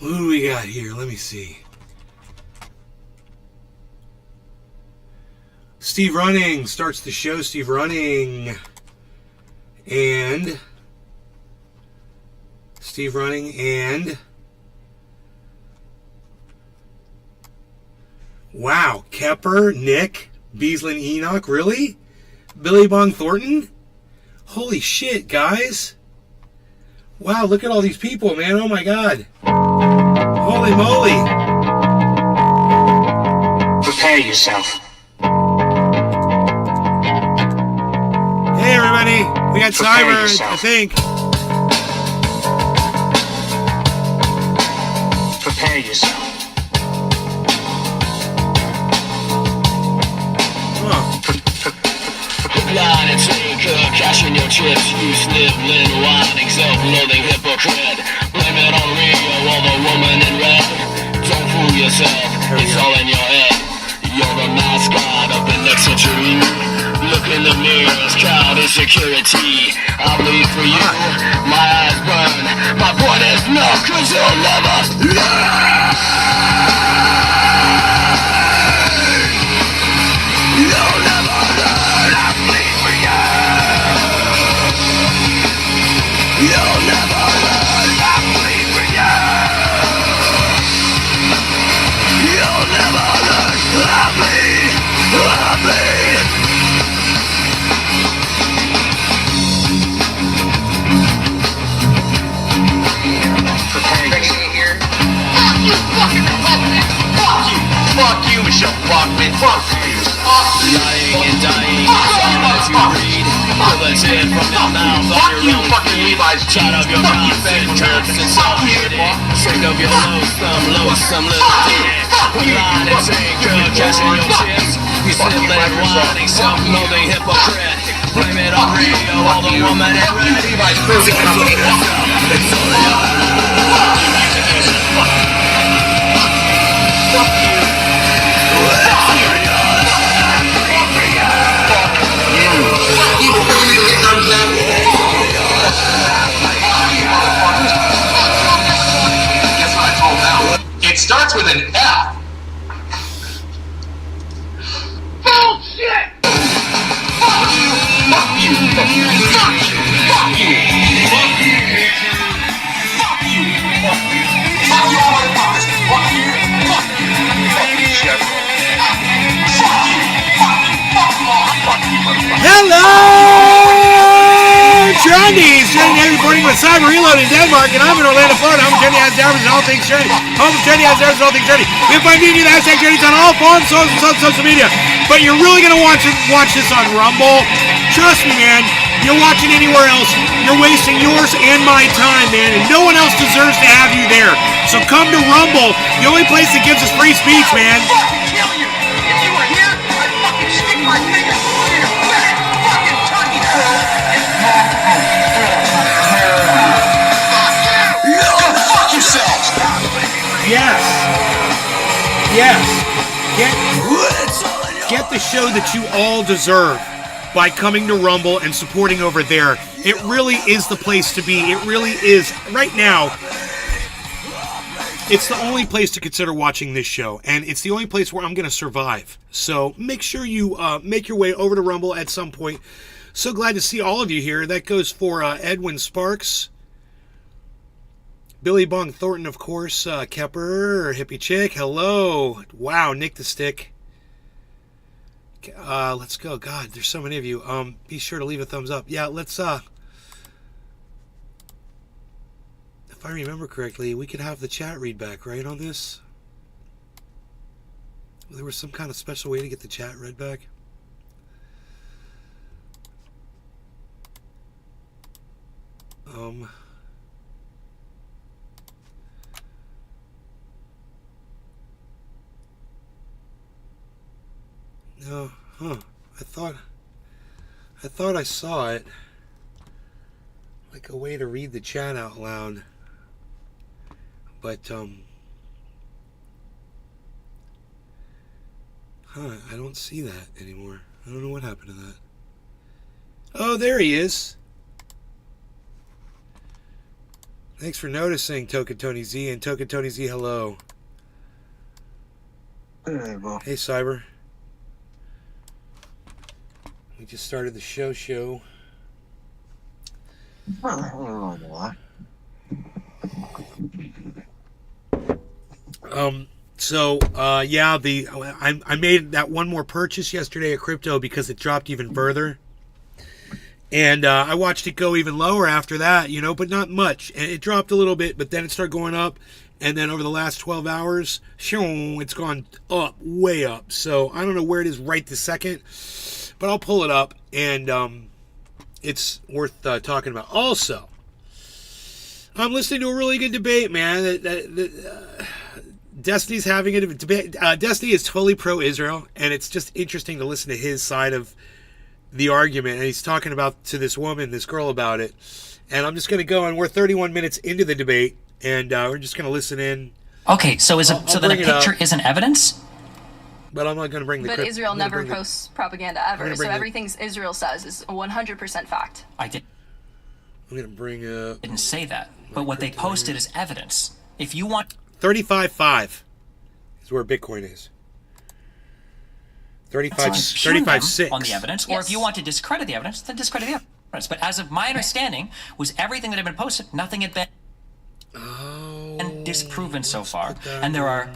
Who do we got here? Let me see. Steve Running starts the show. Steve Running. And... Steve Running and... Wow. Kepper, Nick, Beaslin Enoch. Really? Billy Bong Thornton? Holy shit, guys. Wow, look at all these people, man. Oh my god. Holy moly. Prepare yourself. Hey everybody. We got Cyber, I think. Prepare yourself. Line and sinker, cashing your chips. You sniveling, whining, self-loathing hypocrite. Blame it on Rio or the woman in red. Don't fool yourself, it's all in your head. You're the mascot of the next century. Look in the mirrors, crowd insecurity. I bleed for you, my eyes burn. My point is no, cause you'll never learn. You'll never learn. I bleed for you. You'll never learn. I bleed for you. You'll never learn. I bleed. I bleed. Fuck you, fucking Republican! Fuck you! Fuck you, Michelle Bachmann. Fuck you. Lying and dying. As you read. Bullets in from your mouth. Fuck you, fucking Levi's. Shut up your mouth and constant self-pity. Sick of your loathsome little dick. Line and sinker, cashing your chips. You sniveling, whining, self-loathing hypocrite. Blame it on Rio, all the woman in red. Levi's cruising up to yourself. It's all yours. Guess what I told them? It starts with an F. Bullshit! Fuck you! Fuck you! Fuck you! Fuck you! Fuck you! Fuck you! Fuck you! Fuck you, all motherfuckers! Fuck you! Fuck you! Fucking shit! Fuck you! Fuck you! Fuck you all! Fuck you, motherfuckers! Hello! Trendies! Trendy reporting with Cyber Reload in Denmark, and I'm in Orlando, Florida. I'm Trendy Has Drivers and all things trendy. Home of Trendy Has Drivers and all things trendy. You can find me and the hashtag Trendies on all forms, social media. But you're really going to watch this on Rumble. Trust me, man. You're watching anywhere else, you're wasting yours and my time, man. And no one else deserves to have you there. So come to Rumble, the only place that gives us free speech, man. Fucking kill you! If you were here, I'd fucking stick my finger in your fat fucking turkey throat and fuck you! Go fuck yourselves! Yes. Yes. Get the show that you all deserve by coming to Rumble and supporting over there. It really is the place to be. It really is. Right now, it's the only place to consider watching this show, and it's the only place where I'm going to survive. So make sure you make your way over to Rumble at some point. So glad to see all of you here. That goes for Edwin Sparks, Billy Bong Thornton, of course, Kepper, Hippie Chick, hello. Wow, Nick the Stick. Let's go. God, there's so many of you. Be sure to leave a thumbs up. Yeah, let's, if I remember correctly, we could have the chat read back, right, on this? There was some kind of special way to get the chat read back. No, huh? I thought I saw it, like a way to read the chat out loud, but I don't see that anymore. I don't know what happened to that. Oh, there he is. Thanks for noticing, Token Tony Z, and Token Tony Z, hello. Hey, bro. Hey, Cyber. We just started the show. I don't know why. Yeah, I made that one more purchase yesterday of crypto because it dropped even further. And I watched it go even lower after that, but not much. And it dropped a little bit, but then it started going up. And then over the last 12 hours, it's gone up, way up. So I don't know where it is right this second, but I'll pull it up. And it's worth talking about. Also, I'm listening to a really good debate, man. Destiny's having a debate. Destiny is totally pro-Israel, and it's just interesting to listen to his side of the argument. And he's talking to this girl about it. And I'm just going to go, and we're 31 minutes into the debate, and we're just going to listen in. Okay, so then a picture isn't evidence? But I'm not going to bring the But Israel never posts propaganda ever, so everything Israel says is 100% fact. I'm going to bring Didn't say that, but what they posted is evidence. If you want 35.5 is where Bitcoin is. 35.6 on the evidence, or if you want to discredit the evidence, then discredit the evidence. But as of my understanding, was everything that had been posted, nothing had been disproven so far, and there are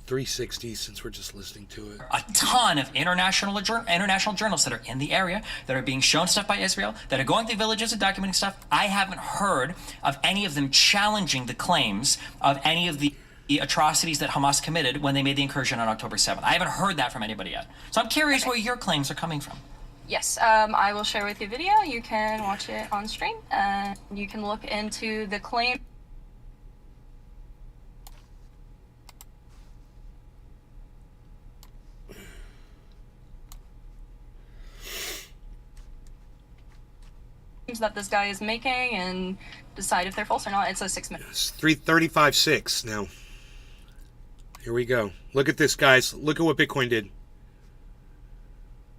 360 since we're just listening to it. A ton of international journalists that are in the area that are being shown stuff by Israel, that are going through villages and documenting stuff. I haven't heard of any of them challenging the claims of any of the atrocities that Hamas committed when they made the incursion on October 7th. I haven't heard that from anybody yet. So I'm curious where your claims are coming from. Yes, I will share with you a video. You can watch it on stream. You can look into the claim. That this guy is making and decide if they're false or not. It's a 6 minute. It's 335.6 now. Here we go. Look at this, guys. Look at what Bitcoin did.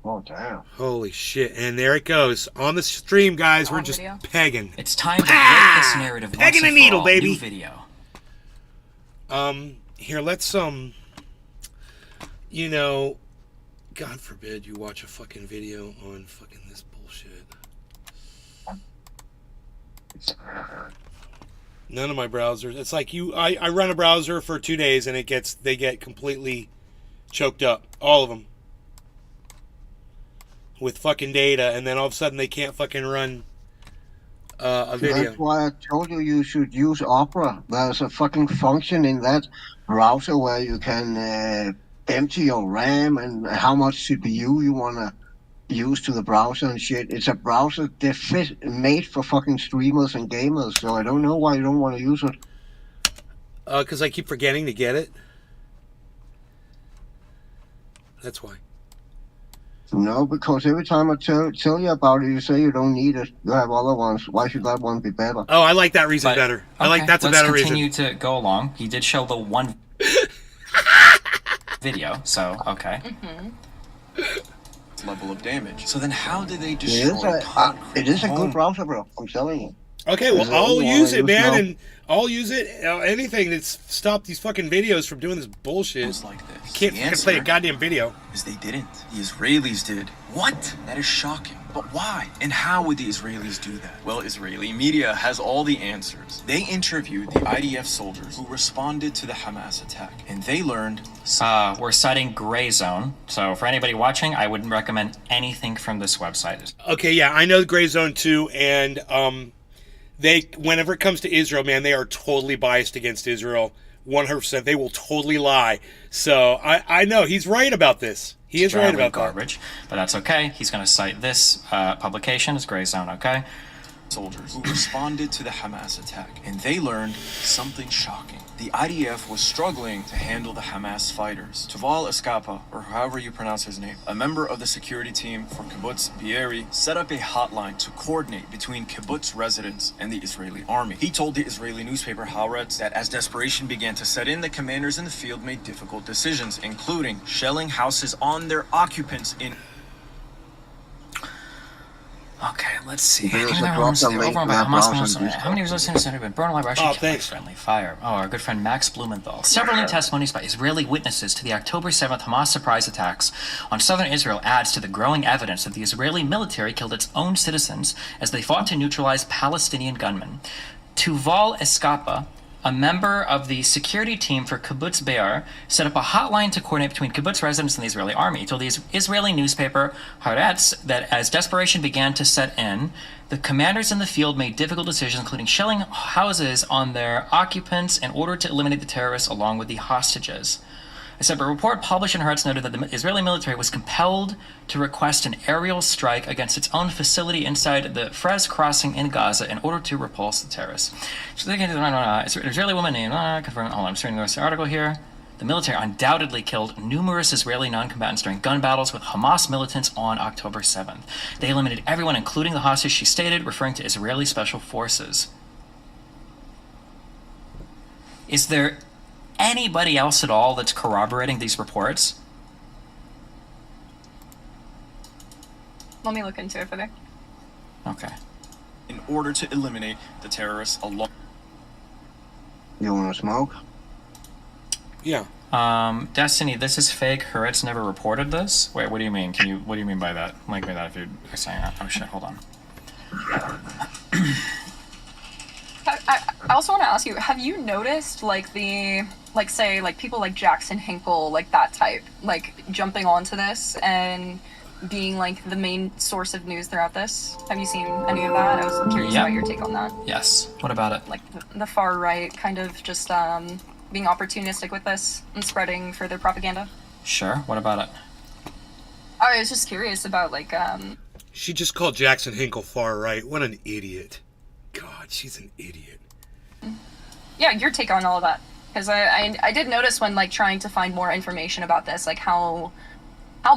Oh, damn. Holy shit. And there it goes. On the stream, guys, we're just pegging. It's time to break this narrative once pegging and a needle, for all. baby. New video. Here, let's, God forbid you watch a fucking video on fucking this bullshit. None of my browsers. It's like I run a browser for 2 days and they get completely choked up. All of them. With fucking data, and then all of a sudden they can't fucking run a video. That's why I told you should use Opera. There's a fucking function in that browser where you can empty your RAM and how much CPU you want to use to the browser and shit. It's a browser made for fucking streamers and gamers, so I don't know why you don't want to use it. Because I keep forgetting to get it. That's why. No, because every time I tell you about it, you say you don't need it. You have other ones. Why should that one be better? Oh, I like that reason better. I like that's a better reason. Let's continue to go along. He did show the one video, so okay. Level of damage. So then how do they It destroy is a good browser, bro. I'm telling you. Okay, well, I'll use it, man, and I'll use it. Anything that's stopped these fucking videos from doing this bullshit. Like this. I can't fucking play a goddamn video. Is they didn't. The Israelis did. What? That is shocking. But why? And how would the Israelis do that? Well, Israeli media has all the answers. They interviewed the IDF soldiers who responded to the Hamas attack, and they learned. We're citing Gray Zone, so for anybody watching, I wouldn't recommend anything from this website. Okay, yeah, I know Gray Zone too, and whenever it comes to Israel, man, they are totally biased against Israel. 100%. They will totally lie. So I know he's right about this. He is right about garbage, but that's okay. He's going to cite this publication as Gray Zone, okay? Soldiers who responded to the Hamas attack, and they learned something shocking. The IDF was struggling to handle the Hamas fighters. Tuval Eskapa, or however you pronounce his name, a member of the security team for Kibbutz Be'eri, set up a hotline to coordinate between kibbutz residents and the Israeli army. He told the Israeli newspaper Haaretz that as desperation began to set in, the commanders in the field made difficult decisions, including shelling houses on their occupants in... Okay, let's see. There's a Overrun drop down link by to that Hamas browser Muslim. and How many of those listeners have been burned alive or Oh, actually thanks. friendly fire? Oh, our good friend Max Blumenthal. Several new testimonies by Israeli witnesses to the October 7th Hamas surprise attacks on southern Israel adds to the growing evidence that the Israeli military killed its own citizens as they fought to neutralize Palestinian gunmen. Tuval Escapa, a member of the security team for Kibbutz Be'er, set up a hotline to coordinate between kibbutz residents and the Israeli army. He told the Israeli newspaper Haaretz that as desperation began to set in, the commanders in the field made difficult decisions, including shelling houses on their occupants in order to eliminate the terrorists along with the hostages. A separate report published in Haaretz noted that the Israeli military was compelled to request an aerial strike against its own facility inside the Frez crossing in Gaza in order to repulse the terrorists. So they can do Israeli woman named confirmed. Hold on, I'm starting the rest of the article here. The military undoubtedly killed numerous Israeli non-combatants during gun battles with Hamas militants on October 7th. They eliminated everyone, including the hostage, she stated, referring to Israeli special forces. Is there anybody else at all that's corroborating these reports? Let me look into it for there. Okay. In order to eliminate the terrorists along. You wanna smoke? Yeah. Destiny, this is fake. Haaretz never reported this. Wait, what do you mean? What do you mean by that? Like by that if you're saying that. Oh shit, hold on. I also want to ask you, have you noticed like say people like Jackson Hinkle, like that type, like jumping onto this and being like the main source of news throughout this? Have you seen any of that? I was curious Yeah. about your take on that. Yes. What about it? Like the far right kind of just being opportunistic with this and spreading further propaganda. Sure. What about it? I was just curious about like She just called Jackson Hinkle far right. What an idiot. God, she's an idiot. yeah, your take on all of that, because I did notice when like trying to find more information about this, like how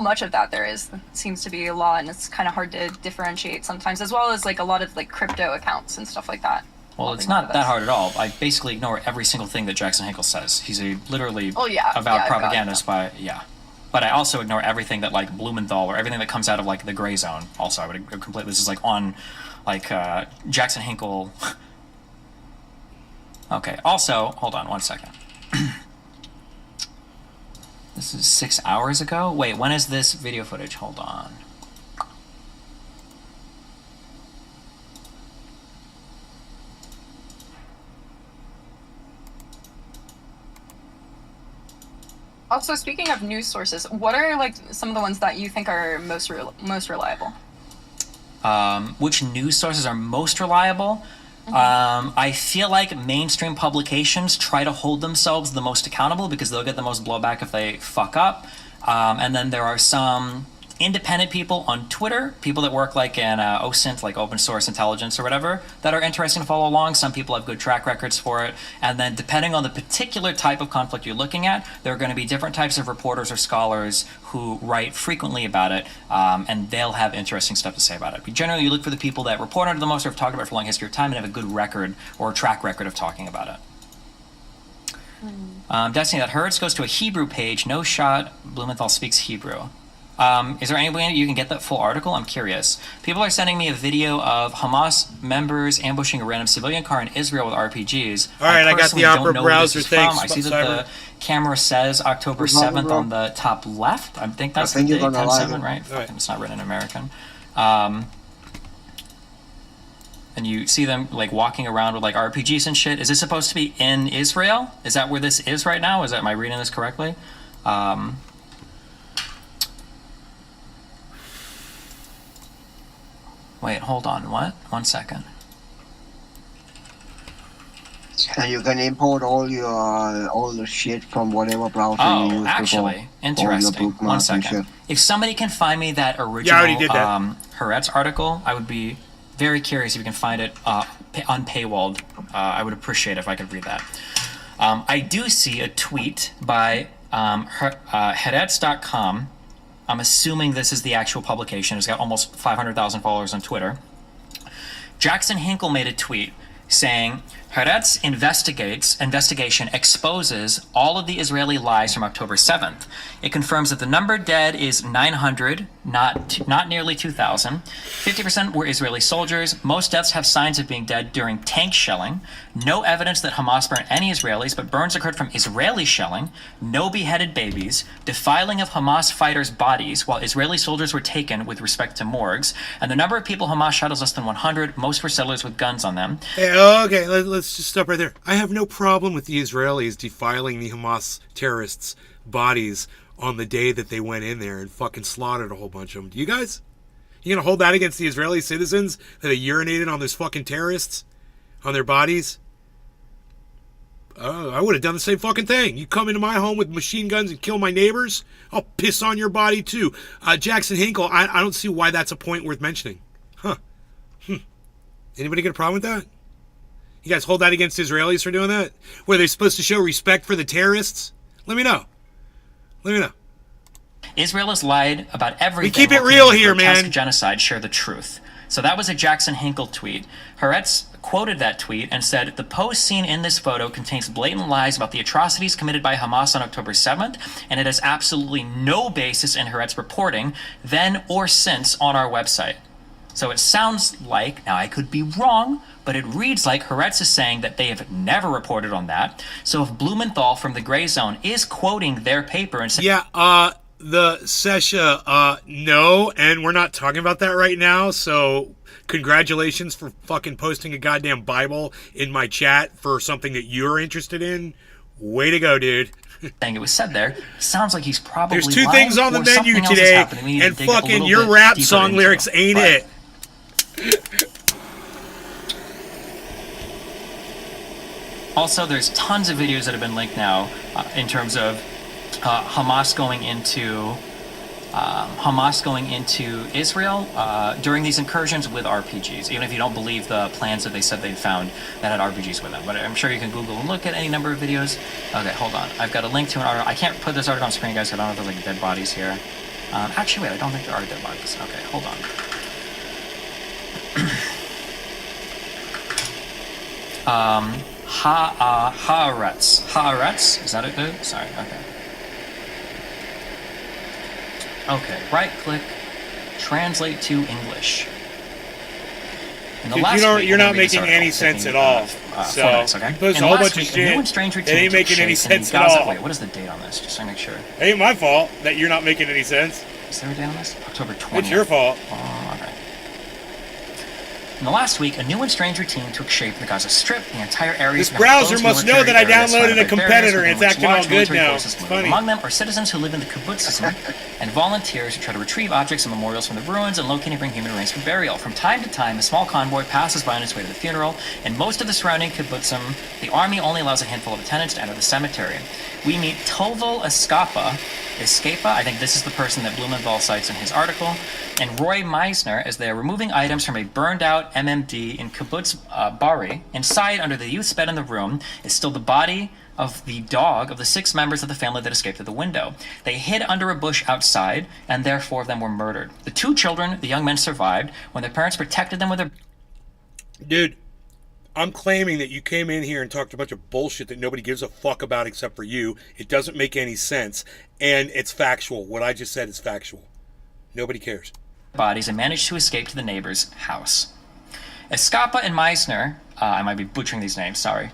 much of that there is. It seems to be a lot, and it's kind of hard to differentiate sometimes, as well as like a lot of like crypto accounts and stuff like that. Well, it's Helping out not with that this. hard at all. I basically ignore every single thing that Jackson Hinkle says. He's a literally Oh, yeah. avowed Yeah, I've got propagandist But I also ignore everything that like Blumenthal or everything that comes out of like the gray zone. Also, I would completely. This is like on like Jackson Hinkle. Okay. Also, hold on 1 second. This is 6 hours ago. Wait, when is this video footage? Hold on. Also, speaking of news sources, what are like some of the ones that you think are most reliable? Which news sources are most reliable? I feel like mainstream publications try to hold themselves the most accountable because they'll get the most blowback if they fuck up. And then there are some independent people on Twitter, people that work like in OSINT, like open source intelligence or whatever, that are interesting to follow along. Some people have good track records for it. And then depending on the particular type of conflict you're looking at, there are going to be different types of reporters or scholars who write frequently about it, and they'll have interesting stuff to say about it. But generally, you look for the people that report on it the most or have talked about it for a long history of time and have a good record or a track record of talking about it. Destiny, that Haaretz goes to a Hebrew page. No shot. Blumenthal speaks Hebrew. Is there any way you can get that full article? I'm curious. People are sending me a video of Hamas members ambushing a random civilian car in Israel with RPGs. All right, I got the personally don't Opera know where this browser. is from. Thanks, I see that Cyber. the camera says October 7th on the top left. I think that's I think the you're date, gonna like 10/7, it. right? All right. Fucking, it's not written in American. And you see them like walking around with like RPGs and shit. Is this supposed to be in Israel? Is that where this is right now? Am I reading this correctly? Wait, hold on. What? 1 second. And you can import all the shit from whatever browser you Oh, use actually, before. interesting. All your 1 bookmarks and second. shit. If somebody can find me that original Yeah, I already did that. Haaretz article, I would be very curious if you can find it unpaywalled. I would appreciate it if I could read that. I do see a tweet by Haaretz.com. I'm assuming this is the actual publication. It's got almost 500,000 followers on Twitter. Jackson Hinkle made a tweet saying, Haaretz investigation exposes all of the Israeli lies from October 7th. It confirms that the number dead is 900, not nearly 2,000. 50% were Israeli soldiers. Most deaths have signs of being dead during tank shelling. No evidence that Hamas burned any Israelis, but burns occurred from Israeli shelling. No beheaded babies. Defiling of Hamas fighters' bodies while Israeli soldiers were taken with respect to morgues. And the number of people Hamas shot is less than 100. Most were settlers with guns on them. Hey, okay, let's just stop right there. I have no problem with the Israelis defiling the Hamas terrorists' bodies on the day that they went in there and fucking slaughtered a whole bunch of them. Do you guys? You gonna hold that against the Israeli citizens that they urinated on those fucking terrorists? On their bodies? I would have done the same fucking thing. You come into my home with machine guns and kill my neighbors, I'll piss on your body too. Jackson Hinkle, I don't see why that's a point worth mentioning. Huh. Anybody got a problem with that? You guys hold that against Israelis for doing that? Were they supposed to show respect for the terrorists? Let me know. Let me know. Israel has lied about everything. We keep it while real committing here, grotesque man. Genocide, share the truth. So that was a Jackson Hinkle tweet. Haaretz quoted that tweet and said, the post seen in this photo contains blatant lies about the atrocities committed by Hamas on October 7th, and it has absolutely no basis in Haaretz reporting then or since on our website. So it sounds like, now I could be wrong, but it reads like Haaretz is saying that they have never reported on that. So if Blumenthal from the Gray Zone is quoting their paper and saying, the Sesha, no, and we're not talking about that right now, so congratulations for fucking posting a goddamn Bible in my chat for something that you're interested in. Way to go, dude. saying it was said there, sounds like he's probably There's two lying, things on the or menu something else is today, happening. We need to and dig up a fucking little your bit rap deeper song into lyrics it. ain't But it. Also, there's tons of videos that have been linked now in terms of Hamas going into Israel during these incursions with RPGs, even if you don't believe the plans that they said they found that had RPGs with them. But I'm sure you can Google and look at any number of videos. Okay, hold on. I've got a link to an article. I can't put this article on screen, guys, because I don't know if there's like dead bodies here. Actually, wait, I don't think there are dead bodies. Okay, hold on. Haaretz, is that it, dude? Sorry, okay. Okay, right-click, translate to English. In the Dude, last week, you're we're not gonna read this making article, any sense taking, at all. 4 minutes, okay? You post In a the whole last bunch of week, a shit, new and strange it routine ain't took making any shape in sense at Gaza. all. Wait, what is the date on this? Just to make sure. It ain't my fault that you're not making any sense. Is there a date on this? October 20th. It's your fault. Oh, okay. In the last week, a new and strange routine took shape in the Gaza Strip. The entire area. This browser must know that I downloaded a competitor and it's acting all good now. It's funny. Among them are citizens who live in the kibbutzim and volunteers who try to retrieve objects and memorials from the ruins and locate and bring human remains for burial. From time to time, a small convoy passes by on its way to the funeral. In most of the surrounding kibbutzim, the army only allows a handful of attendants to enter the cemetery. We meet Toval Escapa, I think this is the person that Blumenthal cites in his article, and Roy Meisner as they are removing items from a burned-out MMD in Kibbutz Bari. Inside, under the youth's bed in the room, is still the body of the dog of the 6 members of the family that escaped through the window. They hid under a bush outside, and there 4 of them were murdered. The 2 children, the young men, survived when their parents protected them with their... Dude, I'm claiming that you came in here and talked a bunch of bullshit that nobody gives a fuck about except for you. It doesn't make any sense, and it's factual. What I just said is factual. Nobody cares. Bodies and managed to escape to the neighbor's house. Escapa and Meisner, I might be butchering these names, sorry,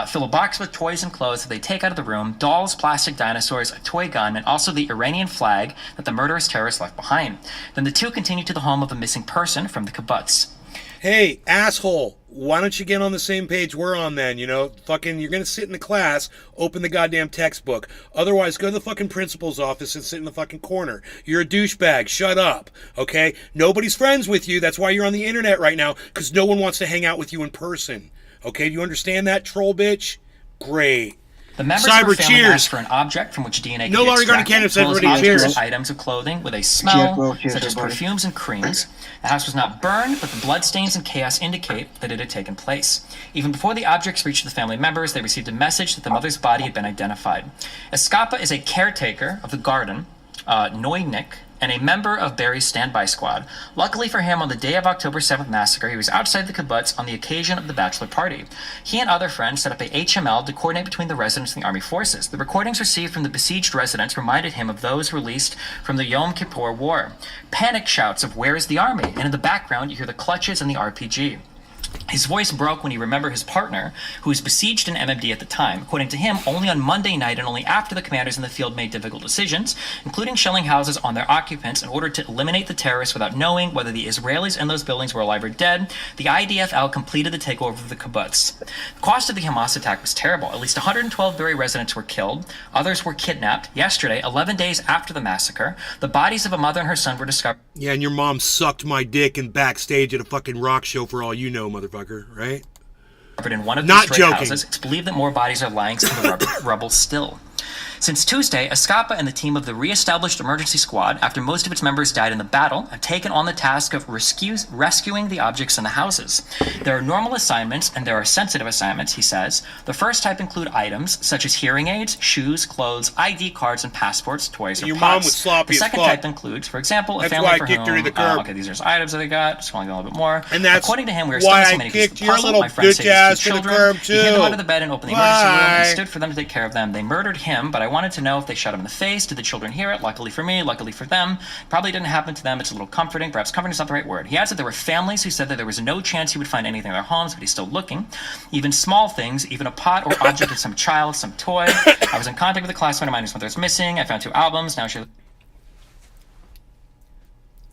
fill a box with toys and clothes that they take out of the room, dolls, plastic dinosaurs, a toy gun, and also the Iranian flag that the murderous terrorists left behind. Then the 2 continue to the home of a missing person from the kibbutz. Hey, asshole, why don't you get on the same page we're on then? You know, fucking, you're going to sit in the class, open the goddamn textbook. Otherwise, go to the fucking principal's office and sit in the fucking corner. You're a douchebag. Shut up, okay? Nobody's friends with you. That's why you're on the internet right now, because no one wants to hang out with you in person. Okay, do you understand that, troll bitch? Great. The members Cyber, of her family cheers. asked for an object from which DNA No could be longer gonna extracted, can't have said as well as everybody objects cheers. and items of clothing with a smell, Cheers, such as everybody. perfumes and creams. The house was not burned, but the bloodstains and chaos indicate that it had taken place. Even before the objects reached the family members, they received a message that the mother's body had been identified. Escapa is a caretaker of the garden, Noynik, and a member of Barry's standby squad. Luckily for him, on the day of October 7th massacre, he was outside the kibbutz on the occasion of the bachelor party. He and other friends set up a HML to coordinate between the residents and the army forces. The recordings received from the besieged residents reminded him of those released from the Yom Kippur War. Panic shouts of "Where is the army?" And in the background, you hear the clutches and the RPG. His voice broke when he remembered his partner, who was besieged in MMD at the time. According to him, only on Monday night and only after the commanders in the field made difficult decisions, including shelling houses on their occupants in order to eliminate the terrorists without knowing whether the Israelis in those buildings were alive or dead, the IDF completed the takeover of the kibbutz. The cost of the Hamas attack was terrible. At least 112 Berry residents were killed. Others were kidnapped. Yesterday, 11 days after the massacre, the bodies of a mother and her son were discovered. Yeah, and your mom sucked my dick in backstage at a fucking rock show for all you know, motherfucker, right? In one of the Not destroyed joking. houses. It's believed that more bodies are lying in the rubble still. Since Tuesday, Escapa and the team of the re-established emergency squad, after most of its members died in the battle, have taken on the task of rescuing the objects in the houses. There are normal assignments and there are sensitive assignments, he says. The first type include items such as hearing aids, shoes, clothes, ID cards, and passports, toys, Your or mom pots. was sloppy The as second fuck. type includes, for example, a That's family why I for kicked her to whom, the curb. okay, these are just items that they got. Just going a little bit more. And that's According to him, we are still why missing I many pieces of kicked the your puzzle. little My friend bitch said he ass has to the 2 children. curb, He hid them too. under the bed and opened the emergency room and Bye. stood for them to take care of them. They murdered him, but I wanted to know if they shot him in the face. Did the children hear it? Luckily for me, luckily for them. Probably didn't happen to them. It's a little comforting. Perhaps comforting is not the right word. He adds that there were families who said that there was no chance he would find anything in their homes, but he's still looking. Even small things, even a pot or object of some child, some toy. I was in contact with a classmate of mine whose mother is missing. I found 2 albums. Now she...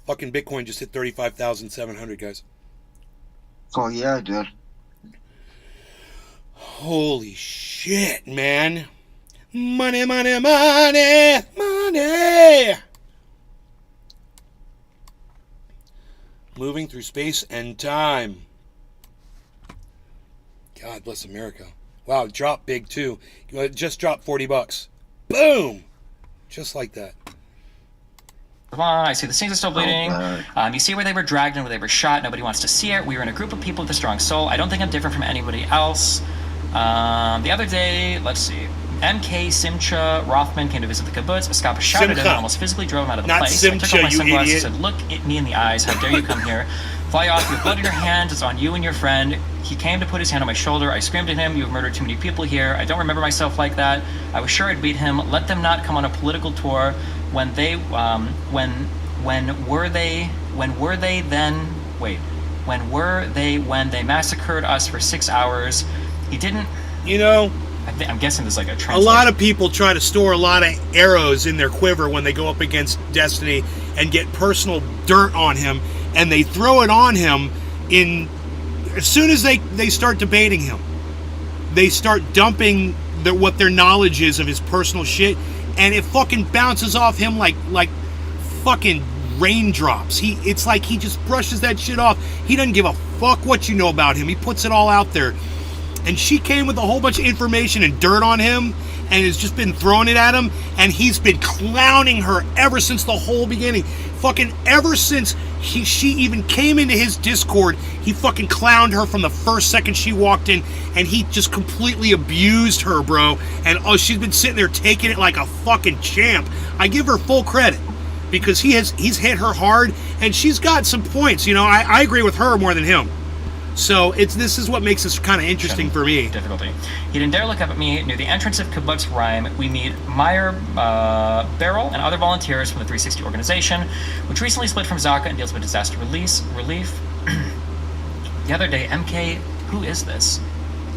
Fucking Bitcoin just hit 35,700, guys. So yeah, dude. Holy shit, man. Money, money, money, money. Moving through space and time. God bless America. Wow, it dropped big too. It just dropped $40. Boom! Just like that. I see the stains are still bleeding. God. You see where they were dragged and where they were shot. Nobody wants to see it. We were in a group of people with a strong soul. I don't think I'm different from anybody else. The other day, let's see. MK Simcha Rothman came to visit the kibbutz. Escapa shouted at him Simcha. and almost physically drove him out of the Not place. I took Simcha, off my you sunglasses idiot. and said, "Look at me in the eyes. How dare you come here? Fly off. You have blood in your hands. It's on you and your friend." He came to put his hand on my shoulder. I screamed at him, "You have murdered too many people here. I don't remember myself like that." I was sure I'd beat him. Let them not come on a political tour. When were they massacred us for 6 hours? He didn't. You know, I'm guessing there's like a a translation. lot of people try to store a lot of arrows in their quiver when they go up against Destiny and get personal dirt on him, and they throw it on him as soon as they start debating him. They start dumping what their knowledge is of his personal shit, and it fucking bounces off him like fucking raindrops. It's like he just brushes that shit off. He doesn't give a fuck what you know about him. He puts it all out there. And she came with a whole bunch of information and dirt on him and has just been throwing it at him, and he's been clowning her ever since the whole beginning. Fucking ever since she even came into his Discord, he fucking clowned her from the first second she walked in, and he just completely abused her, bro. And she's been sitting there taking it like a fucking champ. I give her full credit because he's hit her hard, and she's got some points. You know, I agree with her more than him. So this is what makes this kind of interesting for me. Difficulty. He didn't dare look up at me. Near the entrance of Kibbutz Rhyme, we meet Meyer Beryl and other volunteers from the 360 organization, which recently split from Zaka and deals with disaster relief. The other day, who is this?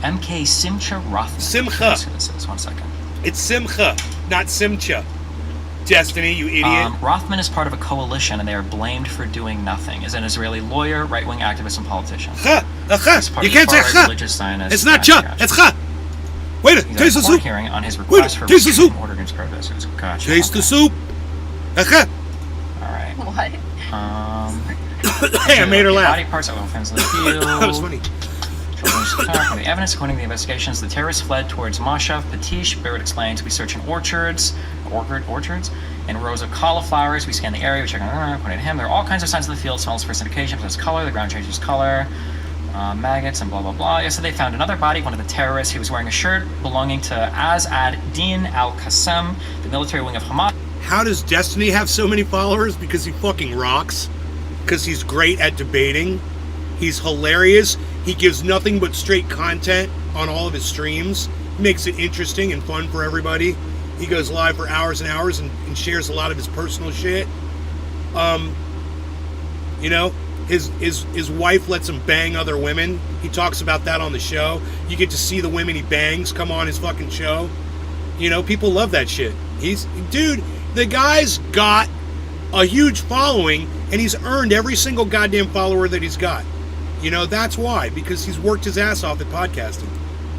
MK Simcha Rothman. Simcha. That's who this is. 1 second. It's Simcha, not Simcha. Destiny, you idiot. Rothman is part of a coalition, and they are blamed for doing nothing. Is an Israeli lawyer, right-wing activist, and politician. You can't say cha. It's not cha. It's cha. Wait a taste the soup. Hearing on his request for taste the soup. order against protesters. Gotcha. Taste the soup. All right. What? Hey, I made her laugh. Body parts of offense in the field. That was funny. From the evidence, according to the investigations, the terrorists fled towards Moshav Patish. Barrett explains, we search in orchards, and rows of cauliflowers. We scan the area, we check on pointing at him. There are all kinds of signs in the field. Smells first indication, possesses color, the ground changes color, maggots, and blah, blah, blah. Yesterday, they found another body, one of the terrorists. He was wearing a shirt belonging to Az ad-Din al-Qassam, the military wing of Hamas. how does Destiny have so many followers? Because he fucking rocks. Because he's great at debating. He's hilarious. He gives nothing but straight content on all of his streams. He makes it interesting and fun for everybody. He goes live for hours and hours and shares a lot of his personal shit. You know, his wife lets him bang other women. He talks about that on the show. You get to see the women he bangs come on his fucking show. You know, people love that shit. Dude, the guy's got a huge following, and he's earned every single goddamn follower that he's got. You know, that's why, because he's worked his ass off at podcasting.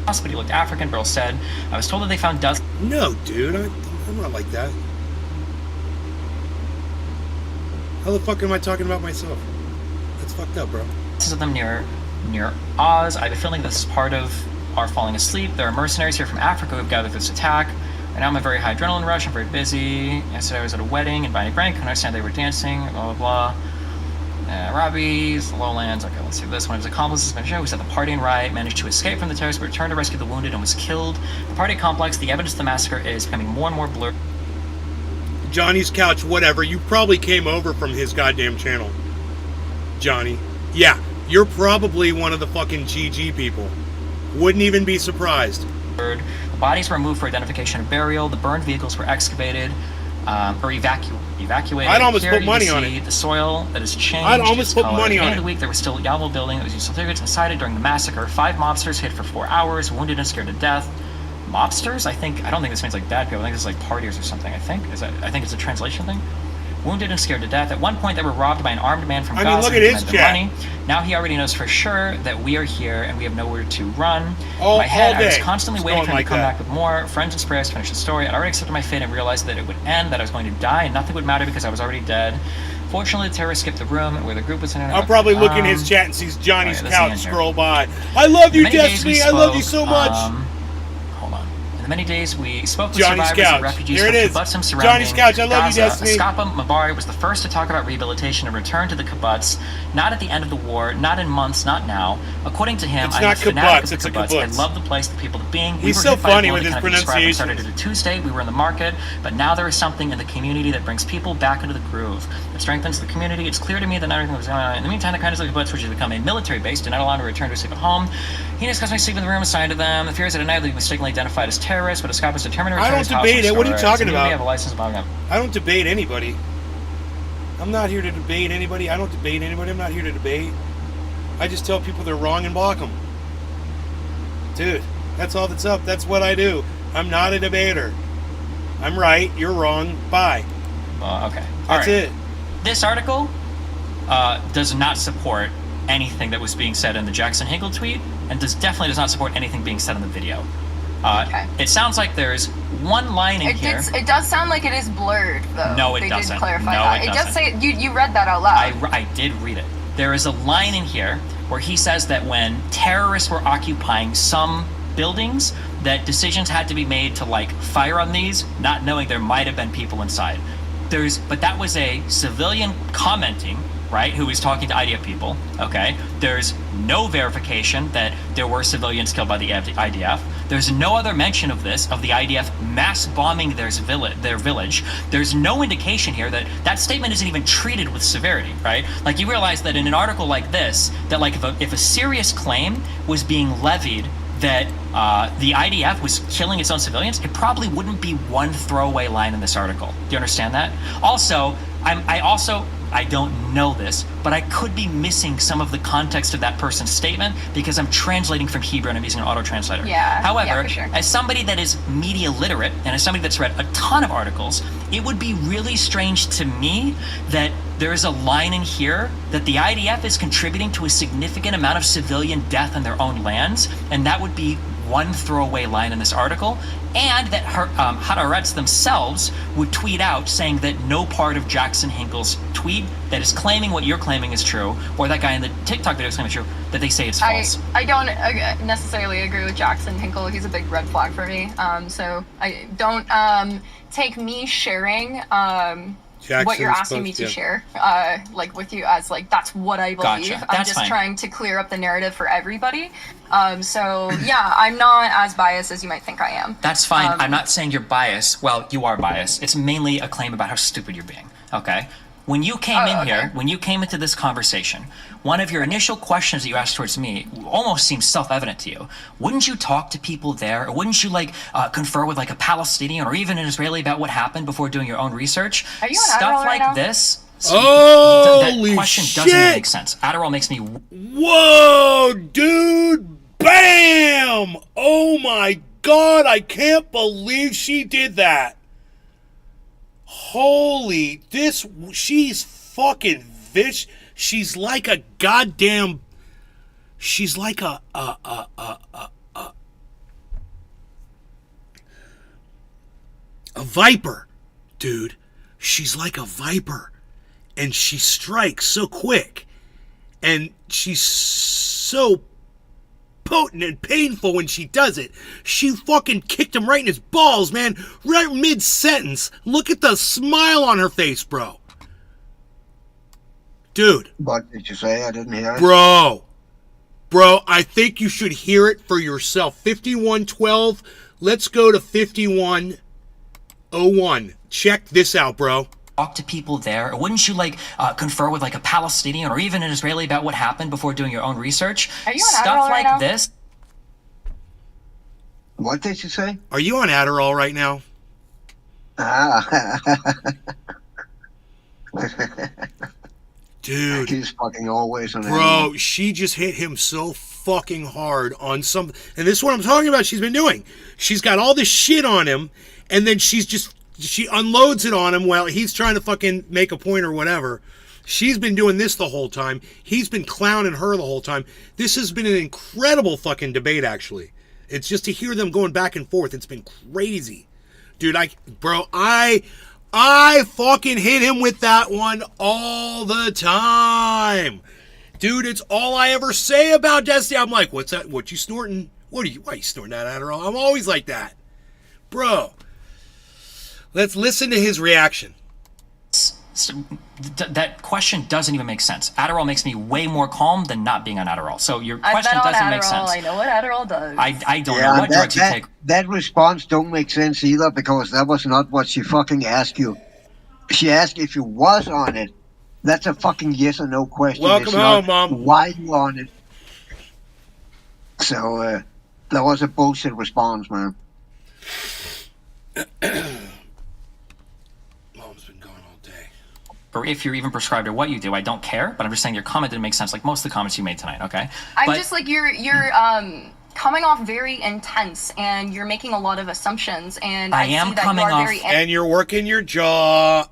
But he looked African, Burl said. I was told that they found dozens. No, dude, I'm not like that. How the fuck am I talking about myself? That's fucked up, bro. Of them near Oz. I have a feeling this is part of our falling asleep. There are mercenaries here from Africa who have gathered for this attack. Right now I'm a very high adrenaline rush. I'm very busy. Yesterday I was at a wedding in Bonnie Brank. I understand they were dancing. Blah, blah, blah. Robbie's, the Lowlands. Okay, let's see this. One of his accomplices he was at the party and riot, managed to escape from the terrorists, but returned to rescue the wounded and was killed. The party complex, the evidence of the massacre is becoming more and more blurred. Johnny's Couch, whatever. You probably came over from his goddamn channel. Johnny. Yeah, you're probably one of the fucking GG people. Wouldn't even be surprised. The bodies were moved for identification and burial. The burned vehicles were excavated or evacuated. I'd almost Here put you money can on see it. The soil that has changed. I'd almost put color. money At the on end it. of the week, there was still a Yalmo building that was used as cigarettes inside it during the massacre. 5 mobsters hid for 4 hours, wounded and scared to death. Mobsters? I don't think this means like bad people. I think this is like partiers or something. I think it's a translation thing. Wounded and scared to death. At one point, they were robbed by an armed man from Gaza. Look at his chat. Money. Now he already knows for sure that we are here and we have nowhere to run. All In my head, day. I was constantly It's waiting going for him like to come that. back with more. Friends and prayers to finish the story. I'd already accepted my fate and realized that it would end, that I was going to die, and nothing would matter because I was already dead. Fortunately, the terrorists skipped the room where the group was in. I'll probably look in his chat and see Johnny's that's the Couch end here. scroll by. I love you, Many days we Destiny. I love you spoke, so much. Hold on. In the many days we spoke with Johnny's survivors Couch. and refugees Here from it is. kibbutzim surrounding Johnny's Couch. I love you, Gaza. Destiny. Askapa Mabari was the first to talk about rehabilitation and return to the kibbutz. Not at the end of the war, not in months, not now. According to him, It's I'm not a fanatic kibbutz, of the it's a kibbutz. I kibbutz. love the place, the people, the being. He's were so hit by a funny blow with that his cannot be described. We pronunciations. started it a Tuesday. We were in the market, but now there is something in the community that brings people back into the groove. It strengthens the community. It's clear to me that not everything was going on. In the meantime, the kindness of the kibbutz, which has become a military base, did not allow him to return to sleep at home. He discussed my sleep in the room assigned to them. The fears that at night they were mistakenly identified as terrorists, but Escapa was determined to I return don't his house debate and it. What are you restore talking It's about? We have a license about him. I don't debate anybody. I'm not here to debate anybody. I don't debate anybody. I'm not here to debate. I just tell people they're wrong and block them. Dude, that's all that's up. That's what I do. I'm not a debater. I'm right. You're wrong. Bye. Okay. That's it. This article does not support anything that was being said in the Jackson Hinkle tweet, and definitely does not support anything being said in the video. Okay. It sounds like there's one line in here. It does sound like it is blurred, though. No, it they doesn't. Did clarify No, that. it does doesn't. say you read that out loud. I did read it. There is a line in here where he says that when terrorists were occupying some buildings, that decisions had to be made to like fire on these, not knowing there might have been people inside. But that was a civilian commenting, right, who was talking to IDF people, okay? There's no verification that there were civilians killed by the IDF. There's no other mention of this, of the IDF mass bombing their village. There's no indication here that that statement isn't even treated with severity, right? Like, you realize that in an article like this, that like if a serious claim was being levied that the IDF was killing its own civilians, it probably wouldn't be one throwaway line in this article. Do you understand that? Also, I don't know this, but I could be missing some of the context of that person's statement because I'm translating from Hebrew and I'm using an auto-translator. Yeah, However, for sure. as somebody that is media literate and as somebody that's read a ton of articles, it would be really strange to me that there is a line in here that the IDF is contributing to a significant amount of civilian death in their own lands, and that would be one throwaway line in this article, and that Haaretz themselves would tweet out saying that no part of Jackson Hinkle's tweet that is claiming what you're claiming is true, or that guy in the TikTok video is claiming it's true, that they say it's false. I don't necessarily agree with Jackson Hinkle. He's a big red flag for me. So I don't take me sharing what you're Jackson's asking me post, to yeah. share, like with you as like that's what I believe. Gotcha. I'm That's just fine. trying to clear up the narrative for everybody. So yeah, I'm not as biased as you might think I am. That's fine. I'm not saying you're biased. Well, you are biased. It's mainly a claim about how stupid you're being. Okay? When you came in here, when you came into this conversation, one of your initial questions that you asked towards me almost seems self-evident to you. Wouldn't you talk to people there, or wouldn't you like confer with like a Palestinian or even an Israeli about what happened before doing your own research? Are you on Stuff Adderall like right now? this. Holy that question doesn't even shit! make sense. Adderall makes me Whoa, dude! Bam! Oh my god, I can't believe she did that. Holy, she's fucking vicious. She's like a goddamn, she's like a viper, dude. She's like a viper. And she strikes so quick. And she's so potent and painful when she does it. She fucking kicked him right in his balls, man. Right mid-sentence. Look at the smile on her face, bro. Dude. What did you say? I didn't hear it. Bro, I think you should hear it for yourself. 5112. Let's go to 5101. Check this out, bro. talk to people there? Or wouldn't you like confer with like a Palestinian or even an Israeli about what happened before doing your own research? Are you on Stuff Adderall right like now? this. What did you say? Are you on Adderall right now? Ah. Dude. He's fucking always on Bro, she just hit him so fucking hard on something. And this is what I'm talking about she's been doing. She's got all this shit on him, and then she unloads it on him while he's trying to fucking make a point or whatever. She's been doing this the whole time. He's been clowning her the whole time. This has been an incredible fucking debate, actually. It's just to hear them going back and forth. It's been crazy. Dude, I fucking hit him with that one all the time. Dude, it's all I ever say about Destiny. I'm like, what's that? What you snorting? Why are you snorting that Adderall? I'm always like that. Bro, let's listen to his reaction. So, that question doesn't even make sense. Adderall makes me way more calm than not being on Adderall. So your question doesn't make sense. I know what Adderall does. I don't know what drugs you take. That response don't make sense either, because that was not what she fucking asked you. She asked if you was on it. That's a fucking yes or no question. Welcome It's home, not Mom. why you on it. So that was a bullshit response, man. Mom's been gone all day. Or if you're even prescribed or what you do, I don't care. But I'm just saying your comment didn't make sense, like most of the comments you made tonight. Okay. I'm just like you're coming off very intense, and you're making a lot of assumptions, and I I am see that coming you are off- very And you're working your jaw.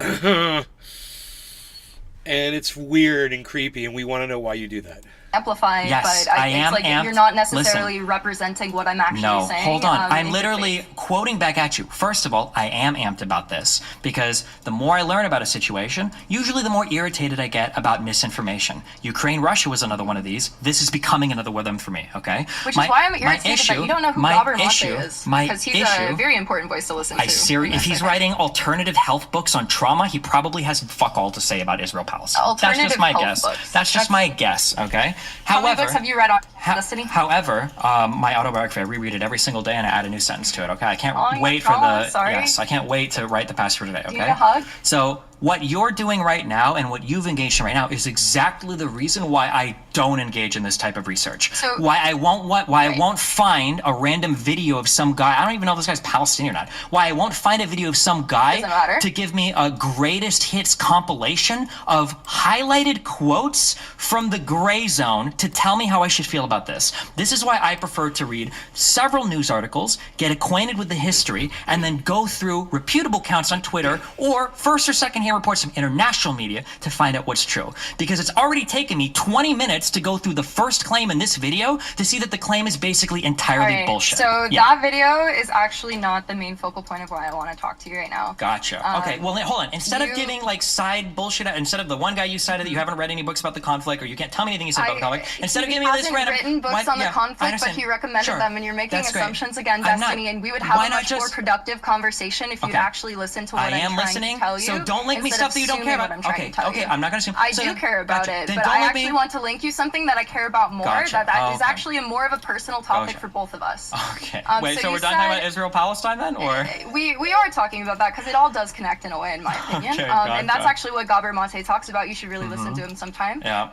And it's weird and creepy, and we want to know why you do that. amplifying, Yes, but I it's am like amped. you're not necessarily representing what I'm actually No, saying. hold on. in I'm good literally faith. quoting back at you. First of all, I am amped about this because the more I learn about a situation, usually the more irritated I get about misinformation. Ukraine-Russia was another one of these. This is becoming another one of them for me, okay? Which is why I'm irritated that you don't know who Robert Monte is. Because he's a very important voice to listen to. If he's writing alternative health books on trauma, he probably has fuck all to say about Israel-Palestine. That's Alternative just my health guess. books. That's just my guess, okay? How many books have you read on Destiny? However, my autobiography, I reread it every single day and I add a new sentence to it, okay? I can't wait for trauma, the... sorry. Yes, I can't wait to write the passage for today, okay? Do you need a hug? So what you're doing right now and what you've engaged in right now is exactly the reason why I don't engage in this type of research. So- why I won't find a random video of some guy. I don't even know if this guy's Palestinian or not. Why I won't find a video of some guy Doesn't matter. to give me a greatest hits compilation of highlighted quotes from the gray zone to tell me how I should feel about this. This is why I prefer to read several news articles, get acquainted with the history, and then go through reputable accounts on Twitter or first or second hand reports from international media to find out what's true. Because it's already taken me 20 minutes to go through the first claim in this video to see that the claim is basically entirely Alright, bullshit. So Yeah. that video is actually not the main focal point of why I want to talk to you right now. Gotcha. Okay, well, hold on. Instead of you- giving, like, side bullshit, instead of the one guy you cited that you haven't read any books about the conflict, or you can't tell me anything you said about the conflict, instead of he giving me this hasn't random... written books on the I conflict, but understand. he recommended Sure. them, and you're making That's great. assumptions against I'm not. Destiny, and we would have Why a not much more just- productive conversation if you'd Okay. actually listen to what I I'm am trying listening, to tell you. so don't link me instead stuff of that you don't care assuming about. what I'm trying Okay, to tell okay, you. I'm not gonna assume. I So do then- care about gotcha. it, Then but don't I let actually me- want to link you something that I care about more. Gotcha. That is Okay. actually more of a personal topic Gotcha. for both of us. Okay. so Wait, so you we're done talking said- about Israel-Palestine then, or? We are talking about that because it all does connect in a way, in my opinion. Okay, And that's gotcha. actually what Gabor Mate talks about. You should really listen to him sometime. Yeah.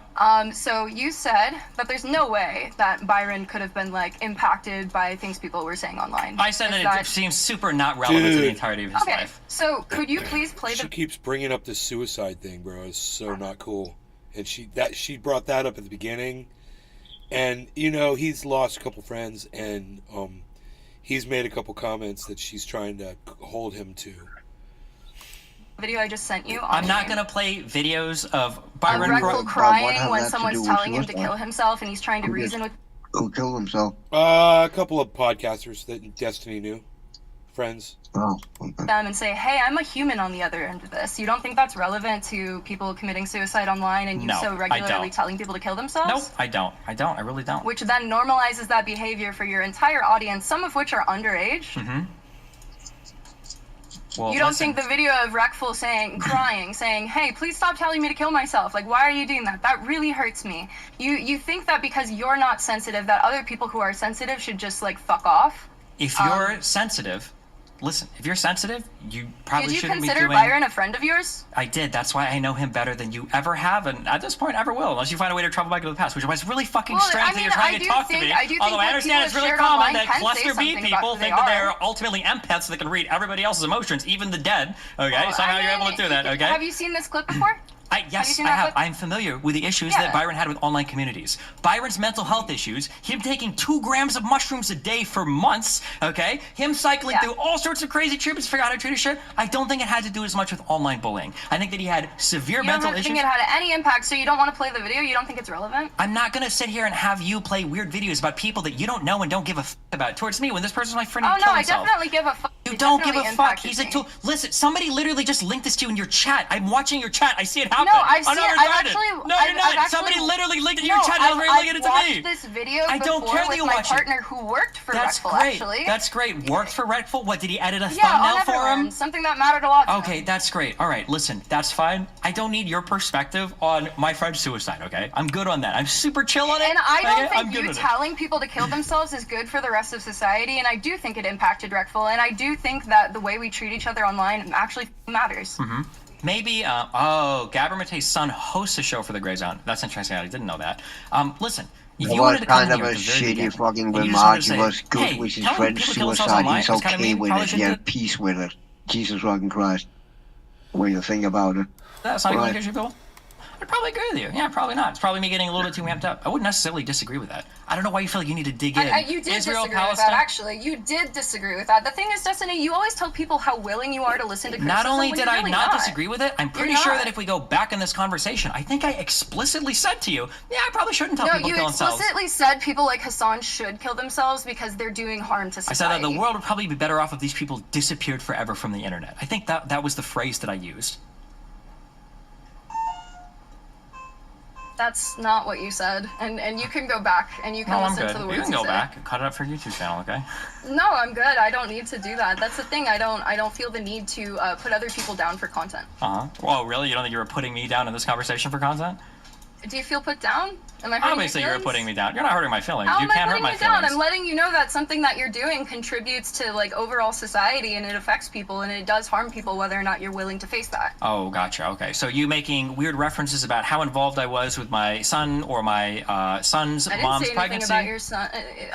So you said that there's no way that Byron could have been like impacted by things people were saying online. I said Is that it seems super not relevant to the Dude. entirety of his Okay, life. so could you please play She the keeps bringing up this suicide thing, bro. It's so not cool. And she brought that up at the beginning. And you know, he's lost a couple friends, and he's made a couple comments that she's trying to hold him to. video I just sent you? I'm not gonna play videos of Of Byron. Reckle But what crying has when that to someone's do with telling him to suicide? kill himself and he's trying to Who did? reason with Who killed himself? A couple of podcasters that Destiny knew, friends. Oh, okay. them and say, hey, I'm a human on the other end of this. You don't think that's relevant to people committing suicide online and you No, so I regularly don't. telling people to kill themselves? Nope, I don't. I really don't. Which then normalizes that behavior for your entire audience, some of which are underage. Well, You don't listen, think the video of Reckful crying, saying, hey, please stop telling me to kill myself. Like, why are you doing that? That really hurts me. You think that because you're not sensitive, that other people who are sensitive should just, like, fuck off? if you're sensitive, listen, if you're sensitive, you probably Did you shouldn't be consider doing... Byron a friend of yours? I did. That's why I know him better than you ever have, and at this point ever will, unless you find a way to travel back to the past, which was really fucking Well, strange I that mean, you're trying I to do talk think- to me. I do think Although I that understand people it's really shared common online that can say cluster B something about people who think they that are. they're ultimately empaths that can read everybody else's emotions, even the dead. Okay, Well, somehow I you're able mean, to do that. Okay. Have you seen this clip before? Yes, seen I that have. clip? I'm familiar with the issues Yeah. that Byron had with online communities. Byron's mental health issues, him taking 2 grams of mushrooms a day for months, okay? Him cycling Yeah. through all sorts of crazy treatments to figure out how to treat his shit. I don't think it had to do as much with online bullying. I think that he had severe You mental don't issues. think it had any impact, so you don't want to play the video? You don't think it's relevant? I'm not gonna sit here and have you play weird videos about people that you don't know and don't give a f about towards me when this person's my friend Oh and no, kill I himself. definitely give a fuck. You It don't give a definitely fuck. impacted He's a me. tool. Listen, somebody literally just linked this to you in your chat. I'm watching your chat. I see it happen. No, I've I'm seen not it. I've retarded. actually. No, I've, you're not. I've actually, Somebody literally linked it to no, your chat. I've, and linked it to watched me. this video I don't before care that with you my watch it. partner who worked for That's Reckful, great. actually. That's great. Worked for Redful. What, did he edit a yeah, thumbnail on for everyone. him? Something that mattered a lot to Okay, him. that's great. All right, listen, that's fine. I don't need your perspective on my friend's suicide, okay? I'm good on that. I'm super chill on it. And I don't okay? I'm think good you with it. telling people to kill themselves is good for the rest of society, and I do think it impacted Reckful, and I do think that the way we treat each other online actually matters. Maybe, Gabor Mate's son hosts a show for the Grey Zone. That's interesting. I didn't know that. Listen, if That you was wanted to come kind in of here a at the very shitty beginning, fucking and you just remark. wanted He to was say, good hey, with his telling friend's people to kill themselves suicide. online, He's that's kinda okay mean, with probably it. He shouldn't had peace with it. Jesus fucking Christ. When you think about it. That's not Right. going to get you cool? I'd probably agree with you. Yeah, probably not. It's probably me getting a little bit too amped up. I wouldn't necessarily disagree with that. I don't know why you feel like you need to dig in. You did Israel, disagree Palestine. with that, actually. You did disagree with that. The thing is, Destiny, you always tell people how willing you are to listen to criticism. Not only when did you're I really not disagree with it, I'm pretty You're sure not. that if we go back in this conversation, I think I explicitly said to you, yeah, I probably shouldn't tell No, people to you kill themselves. explicitly said people like Hassan should kill themselves because they're doing harm to I said society. that the world would probably be better off if these people disappeared forever from the internet. I think that was the phrase that I used. That's not what you said, and you can go back and you can No, I'm listen good. to the You words can go said. back. Cut it up for your YouTube channel, okay? No, I'm good. I don't need to do that. That's the thing. I don't feel the need to put other people down for content. Uh-huh. Well, really? You don't think you were putting me down in this conversation for content? Do you feel put down? Am I hurting Obviously, your you're feelings? putting me down. You're not hurting my feelings. How You am I can't hurt putting my you down? feelings. I'm letting you know that something that you're doing contributes to like overall society and it affects people and it does harm people whether or not you're willing to face that. Oh, gotcha. Okay. So you making weird references about how involved I was with my son or my son's I didn't mom's say anything pregnancy? about your son.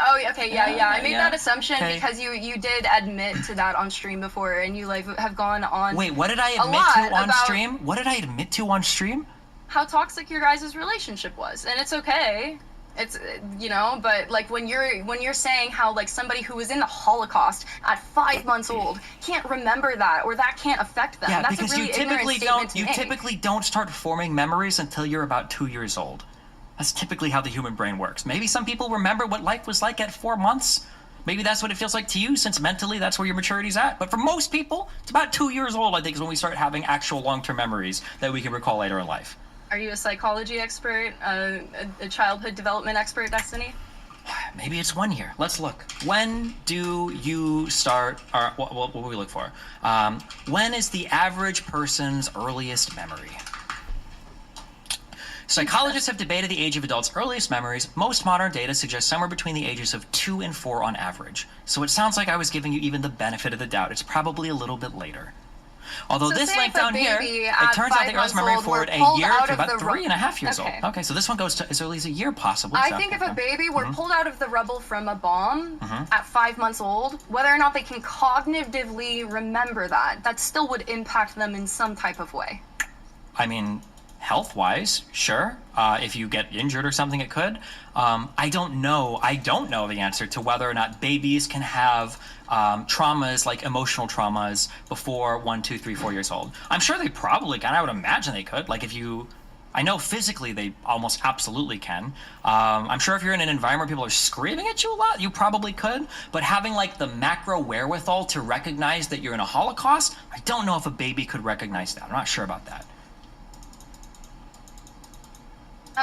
Oh, okay, yeah. I made yeah. that assumption Okay. because you did admit to that on stream before, and you like have gone on. Wait, what did I a admit lot to on about stream? What did I admit to on stream? How toxic your guys' relationship was, and it's okay. It's but like when you're saying how like somebody who was in the Holocaust at 5 months old can't remember that or that can't affect them. Yeah, That's because a really you ignorant typically statement don't. to You make. typically don't start forming memories until you're about 2 years old. That's typically how the human brain works. Maybe some people remember what life was like at 4 months. Maybe that's what it feels like to you, since mentally that's where your maturity's at. But for most people, it's about 2 years old, I think, is when we start having actual long-term memories that we can recall later in life. Are you a psychology expert, a childhood development expert, Destiny? Maybe it's 1 year. Let's look. When do you start, or what will we look for? When is the average person's earliest memory? Psychologists have debated the age of adults' earliest memories. Most modern data suggests somewhere between the ages of 2 and 4 on average. So it sounds like I was giving you even the benefit of the doubt. It's probably a little bit later. Although So this say link if a down here, baby it at turns out 5 the earliest months memory old for were it a pulled year out to of about the 3.5 years Okay. old. Okay, so this one goes to as early as a year, possibly. I So- think if a baby were Mhm. pulled out of the rubble from a bomb Mhm. at 5 months old, whether or not they can cognitively remember that still would impact them in some type of way. I mean, health-wise, sure. If you get injured or something, it could. I don't know the answer to whether or not babies can have traumas, like emotional traumas, before 1, 2, 3, 4 years old. I'm sure they probably can. I would imagine they could. Like if you, I know physically they almost absolutely can. I'm sure if you're in an environment where people are screaming at you a lot, you probably could. But having like the macro wherewithal to recognize that you're in a Holocaust, I don't know if a baby could recognize that. I'm not sure about that.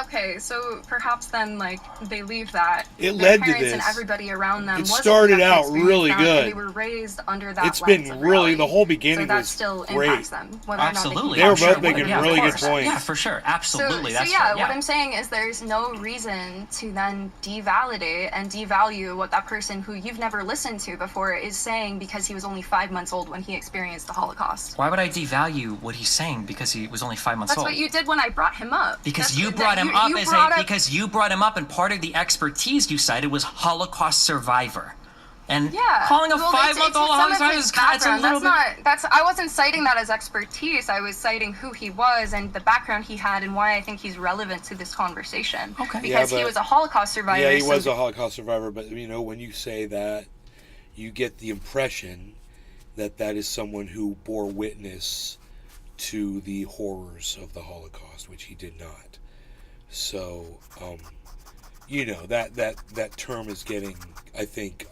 Okay, so perhaps then, like, they leave that. It Their led to parents this. and everybody around them It wasn't started enough to out experience really that, good. and they were raised under that It's lens been of really, reality. the whole beginning so that was still great. impacts them, whether Absolutely. They were I'm sure both it would. making Yeah, of really good course. points. Yeah, for sure. Absolutely. So That's yeah, yeah. what I'm saying is there's no reason to then devalidate and devalue what that person who you've never listened to before is saying because he was only 5 months old when he experienced the Holocaust. Why would I devalue what he's saying because he was only 5 months That's old? what you did when I brought him up. Because That's- you that brought him you- up you as brought a up- because you brought him up, and part of the expertise you cited was Holocaust survivor. And Yeah. calling a Well, 5-month-old some of Holocaust survivor his is kind of a background. little bit. I wasn't citing that as expertise. I was citing who he was and the background he had and why I think he's relevant to this conversation. Okay. Because he but- was a Holocaust survivor. Yeah, he so was a Holocaust survivor, but you know, when you say that, you get the impression that that is someone who bore witness to the horrors of the Holocaust, which he did not. So, you know, that term is getting, I think,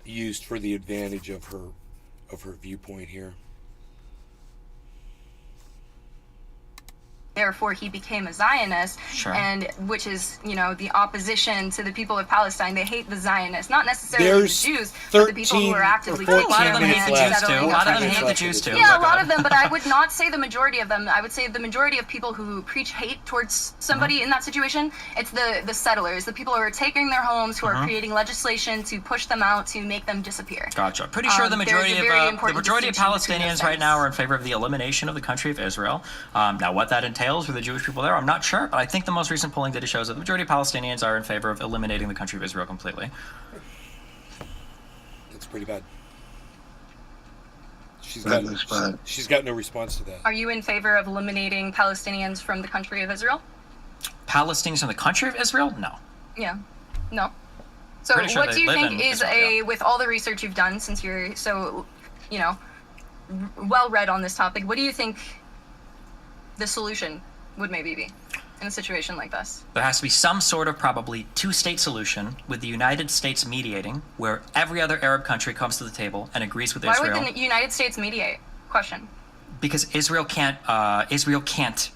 used for the advantage of her viewpoint here. Therefore, he became a Zionist, Sure. and which is, you know, the opposition to the people of Palestine. They hate the Zionists, not necessarily There's the Jews, but the people who 13 are actively or taking A lot of them minutes hate the left. Jews too. A settling lot of up them hate the left. Jews too. Yeah, a But, lot of them, but I would not say the majority of them. I would say the majority of people who preach hate towards somebody in that situation, it's the settlers, the people who are taking their homes, who are creating legislation to push them out, to make them disappear. Gotcha. Pretty sure the There's majority a very of important distinction between Palestinians those right things. now are in favor of the elimination of the country of Israel. Now, what that entails for the Jewish people there, I'm not sure, but I think the most recent polling data shows that the majority of Palestinians are in favor of eliminating the country of Israel completely. That's pretty bad. She's That got is bad. she's got no response to that. Are you in favor of eliminating Palestinians from the country of Israel? Palestinians in the country of Israel? No. Yeah. No. So Pretty sure what they do you live think in is Israel, with all the research you've done since you're so, you know, well read on this topic, what do you think the solution would maybe be in a situation like this? There has to be some sort of probably two-state solution with the United States mediating, where every other Arab country comes to the table and agrees with Why Israel. would the United States mediate? Question. Because Israel can't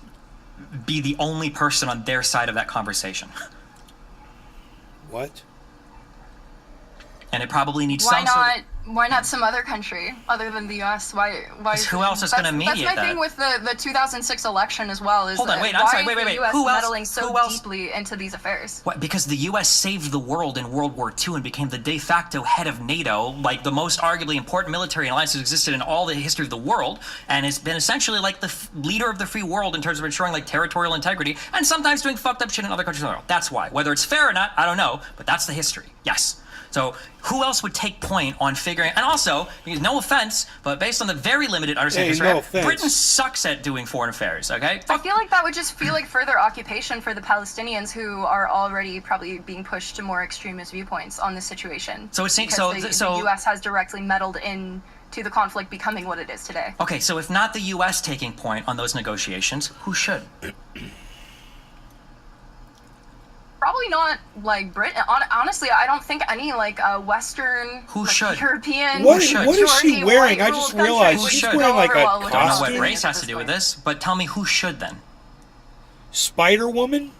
be the only person on their side of that conversation. What? And it probably needs Why some sort not? of... Why not some other country other than the U.S.? Why? 'Cause who else is gonna mediate That's my that? thing with the 2006 election as well. Is Hold on, that wait, I'm why sorry, is wait, the wait. U.S. Who else- meddling so who else- deeply into these affairs? What, because the U.S. saved the world in World War II and became the de facto head of NATO, like the most arguably important military alliance that existed in all the history of the world, and has been essentially like the leader of the free world in terms of ensuring like territorial integrity, and sometimes doing fucked up shit in other countries in the world. That's why. Whether it's fair or not, I don't know, but that's the history. Yes. So who else would take point on figuring? And also, no offense, but based on the very limited understanding, Hey, of history, no offense. Britain sucks at doing foreign affairs. Okay. I feel like that would just feel like further occupation for the Palestinians who are already probably being pushed to more extremist viewpoints on this situation. So it seems- Because so- the U.S. has directly meddled in to the conflict becoming what it is today. Okay, so if not the U.S. taking point on those negotiations, who should? Probably not like Britain. Honestly, I don't think any like Western, Who like, should? European. What should? what is she majority wearing? white I just ruled realized countries she's would wearing go like over a well with I don't know costume. what race has at to this do with point. this, but tell me who should then? Spider Woman?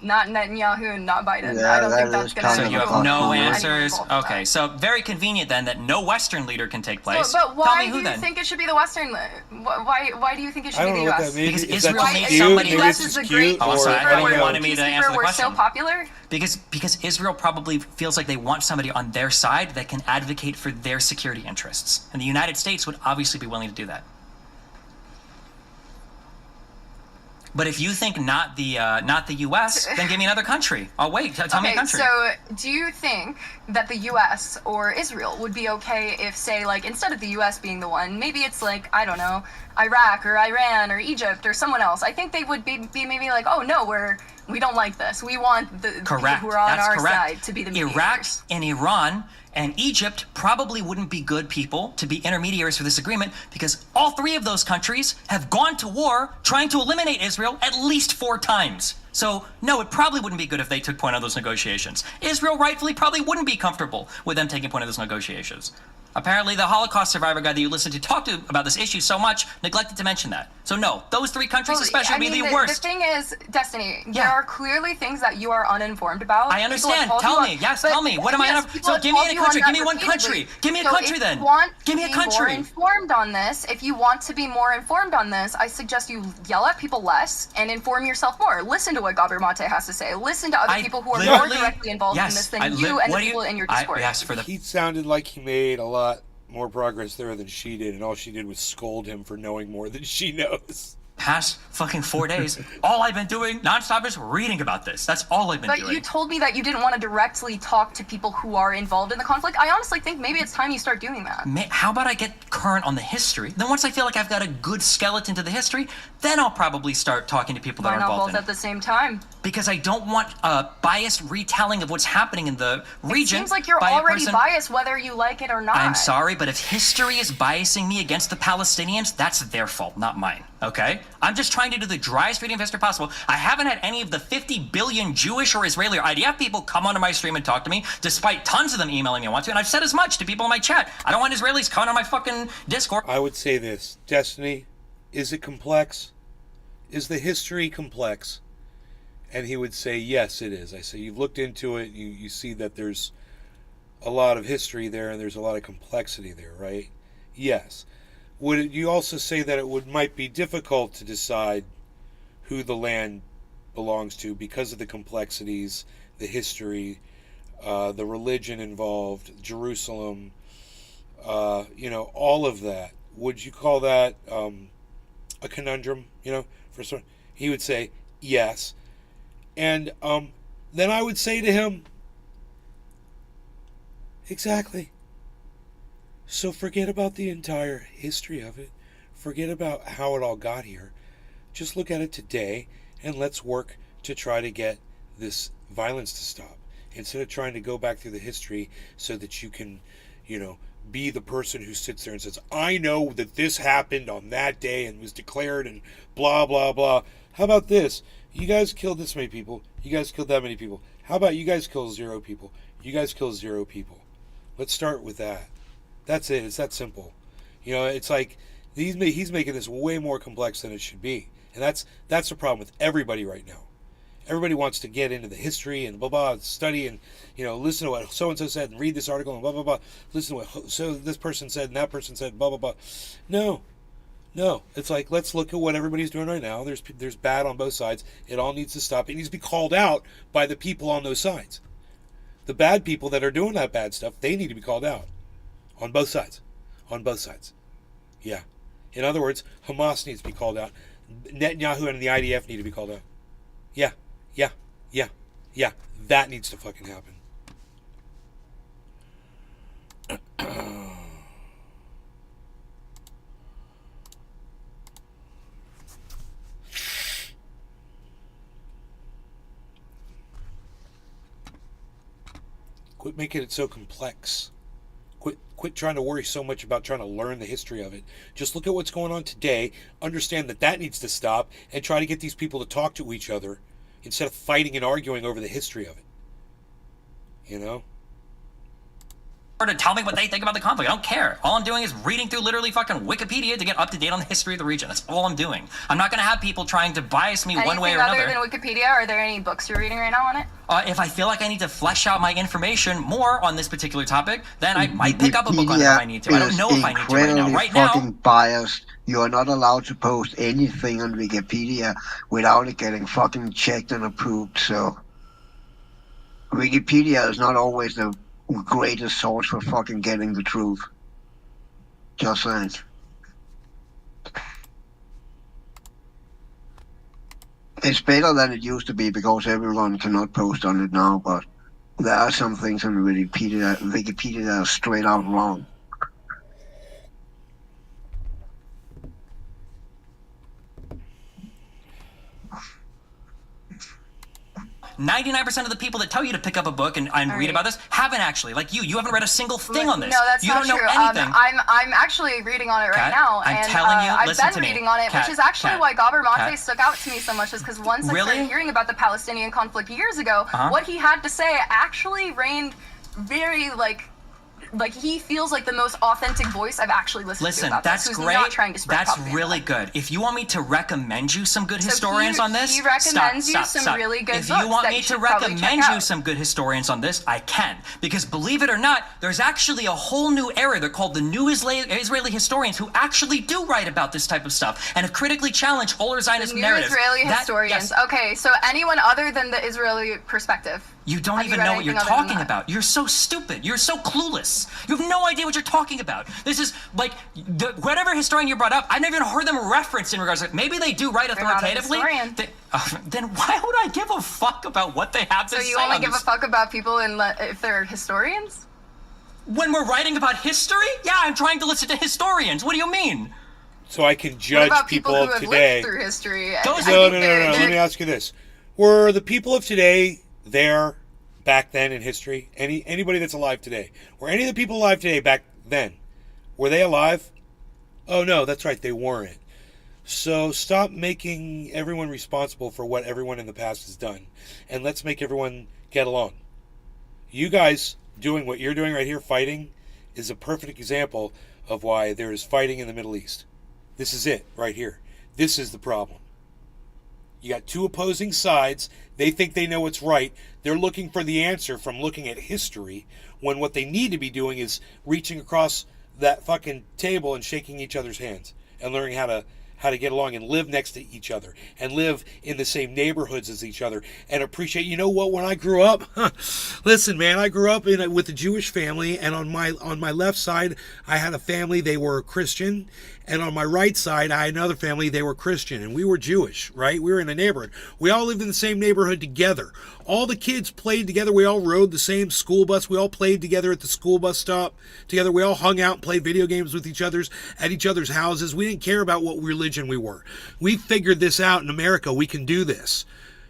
not Netanyahu and not Biden. Yeah, I don't think that that's is gonna. kind So of you a have fuck no you. answers? Anyone involved in Okay, that. so very convenient then that no Western leader can take place. But Tell why me do who you then? think it should be the Western? Why do you think it I should don't be know the what U.S.? that means. Because Is Israel that needs cute? somebody- Maybe US it's is just the great cute, Oh, or sorry, I I thought don't you know. wanted me to answer the We're question. so popular. Because Israel probably feels like they want somebody on their side that can advocate for their security interests, and the United States would obviously be willing to do that. But if you think not the U.S., then give me another country. I'll wait. Tell me a Okay, country. so do you think that the U.S. or Israel would be okay if, say, like, instead of the U.S. being the one, maybe it's like, I don't know, Iraq or Iran or Egypt or someone else? I think they would be maybe like, oh no, we don't like this. We want the people Correct. who are on That's our correct. side to be the mediators. Iraq and Iran and Egypt probably wouldn't be good people to be intermediaries for this agreement because all three of those countries have gone to war trying to eliminate Israel at least 4 times. So, no, it probably wouldn't be good if they took point of those negotiations. Israel rightfully probably wouldn't be comfortable with them taking point of those negotiations. Apparently, the Holocaust survivor guy that you listened to talk to about this issue so much neglected to mention that. So, no, those 3 countries especially would be the worst. The thing is, Destiny, there Yeah. are clearly things that you are uninformed about. I understand. People have told Tell you me. Yes, tell me. What am I yes, on? people So have give me told a you on country. that Give me one repeatedly. country. Give me a So country if then. you want Give me to a be more country. informed on this, if you want to be more informed on this, I suggest you yell at people less and inform yourself more. Listen to what Gabor Mate has to say. Listen to other people who are more literally- directly involved in yes, this than I you and what the do people in your Discord. Yes, for the He sounded like he made a lot more progress there than she did, and all she did was scold him for knowing more than she knows. past fucking 4 days, all I've been doing nonstop is reading about this. That's all I've been But doing. you told me that you didn't want to directly talk to people who are involved in the conflict. I honestly think maybe it's time you start doing that. How about I get current on the history? Then once I feel like I've got a good skeleton to the history, then I'll probably start talking to people that Why are not involved both in at it. the same time? Because I don't want a biased retelling of what's happening in the region. Seems like you're by a already person- biased whether you like it or not. I'm sorry, but if history is biasing me against the Palestinians, that's their fault, not mine, okay? I'm just trying to do the driest reading of history possible. I haven't had any of the 50 billion Jewish or Israeli or IDF people come onto my stream and talk to me, despite tons of them emailing me I want to, and I've said as much to people in my chat. I don't want Israelis coming on my fucking Discord. I would say this, Destiny, is it complex? Is the history complex? And he would say, yes, it is. I say, you've looked into it, you see that there's a lot of history there and there's a lot of complexity there, right? Yes. Would you also say that it might be difficult to decide who the land belongs to because of the complexities, the history, the religion involved, Jerusalem, all of that? Would you call that a conundrum? For some, he would say yes, and then I would say to him, exactly. So forget about the entire history of it. Forget about how it all got here. Just look at it today and let's work to try to get this violence to stop. Instead of trying to go back through the history so that you can, be the person who sits there and says, I know that this happened on that day and was declared and blah, blah, blah. How about this? You guys killed this many people. You guys killed that many people. How about you guys kill 0 people? You guys kill 0 people. Let's start with that. That's it. It's that simple. It's like he's making this way more complex than it should be. And that's the problem with everybody right now. Everybody wants to get into the history and blah, blah, study and, listen to what so-and-so said and read this article and blah, blah, blah. Listen to what this person said and that person said, blah, blah, blah. No. It's like, let's look at what everybody's doing right now. There's bad on both sides. It all needs to stop. It needs to be called out by the people on those sides. The bad people that are doing that bad stuff, they need to be called out. On both sides. On both sides. Yeah. In other words, Hamas needs to be called out. Netanyahu and the IDF need to be called out. Yeah. That needs to fucking happen. Quit making it so complex. Quit trying to worry so much about trying to learn the history of it. Just look at what's going on today, understand that needs to stop, and try to get these people to talk to each other instead of fighting and arguing over the history of it. to tell me what they think about the conflict. I don't care. All I'm doing is reading through literally fucking Wikipedia to get up to date on the history of the region. That's all I'm doing. I'm not going to have people trying to bias me one way or another. Anything other than Wikipedia? Are there any books you're reading right now on it? If I feel like I need to flesh out my information more on this particular topic, then I might pick up a book on it if I need to. I don't know if I need to right now. Right now, fucking biased. You are not allowed to post anything on Wikipedia without it getting fucking checked and approved. So Wikipedia is not always the greatest source for fucking getting the truth. Just saying. It's better than it used to be because everyone cannot post on it now, but there are some things on Wikipedia that are straight out wrong. 99% of the people that tell you to pick up a book and read right. about this haven't actually. Like you haven't read a single thing on this. No, that's you not don't true. know anything. I'm actually reading on it right Kat, now, I'm and telling you, I've listen been to me. reading on it, Kat, which is actually Kat, why Gabor Mate Kat. stuck out to me so much. Is because once I Really? started hearing about the Palestinian conflict years ago, what he had to say actually reigned very like he feels like the most authentic voice I've actually listened to Listen, about that's this. Who's great. Not trying to spread That's propaganda. really good. If you want me to recommend you some good So historians on this, he recommends you some stop. really good If books you want that me you to should probably check recommend you out. some good historians on this, I can. Because believe it or not, there's actually a whole new era. They're called the New Israeli historians who actually do write about this type of stuff and have critically challenged older Zionist New narratives. Israeli That- historians. yes. Okay, so anyone other than the Israeli perspective. You don't Have you even read know what you're anything other than talking that? about. You're so stupid. You're so clueless. You have no idea what you're talking about. This is like whatever historian you brought up. I've never even heard them referenced in regards to maybe they do write They're not a authoritatively. historian. Then why would I give a fuck about what they have to So say? you only on give a this? fuck about people if they're historians? When we're writing about history? Yeah, I'm trying to listen to historians. What do you mean? So I can What judge about people people of who have today. lived through history? Those- I No. think they're- Let me ask you this: were the people of today there back then in history? Anybody that's alive today? Were any of the people alive today back then? Were they alive? Oh no, that's right, they weren't. So stop making everyone responsible for what everyone in the past has done, and let's make everyone get along. You guys doing what you're doing right here, fighting, is a perfect example of why there is fighting in the Middle East. This is it right here. This is the problem. You got two opposing sides. They think they know what's right. They're looking for the answer from looking at history, when what they need to be doing is reaching across that fucking table and shaking each other's hands and learning how to get along and live next to each other and live in the same neighborhoods as each other and appreciate. You know what? When I grew up, listen, man, I grew up with a Jewish family, and on my left side, I had a family, they were Christian, and on my right side, I had another family, they were Christian, and we were Jewish, right? We were in a neighborhood. We all lived in the same neighborhood together. All the kids played together. We all rode the same school bus. We all played together at the school bus stop together. We all hung out and played video games with each other's at each other's houses. We didn't care about what religion we were. We figured this out in America. We can do this.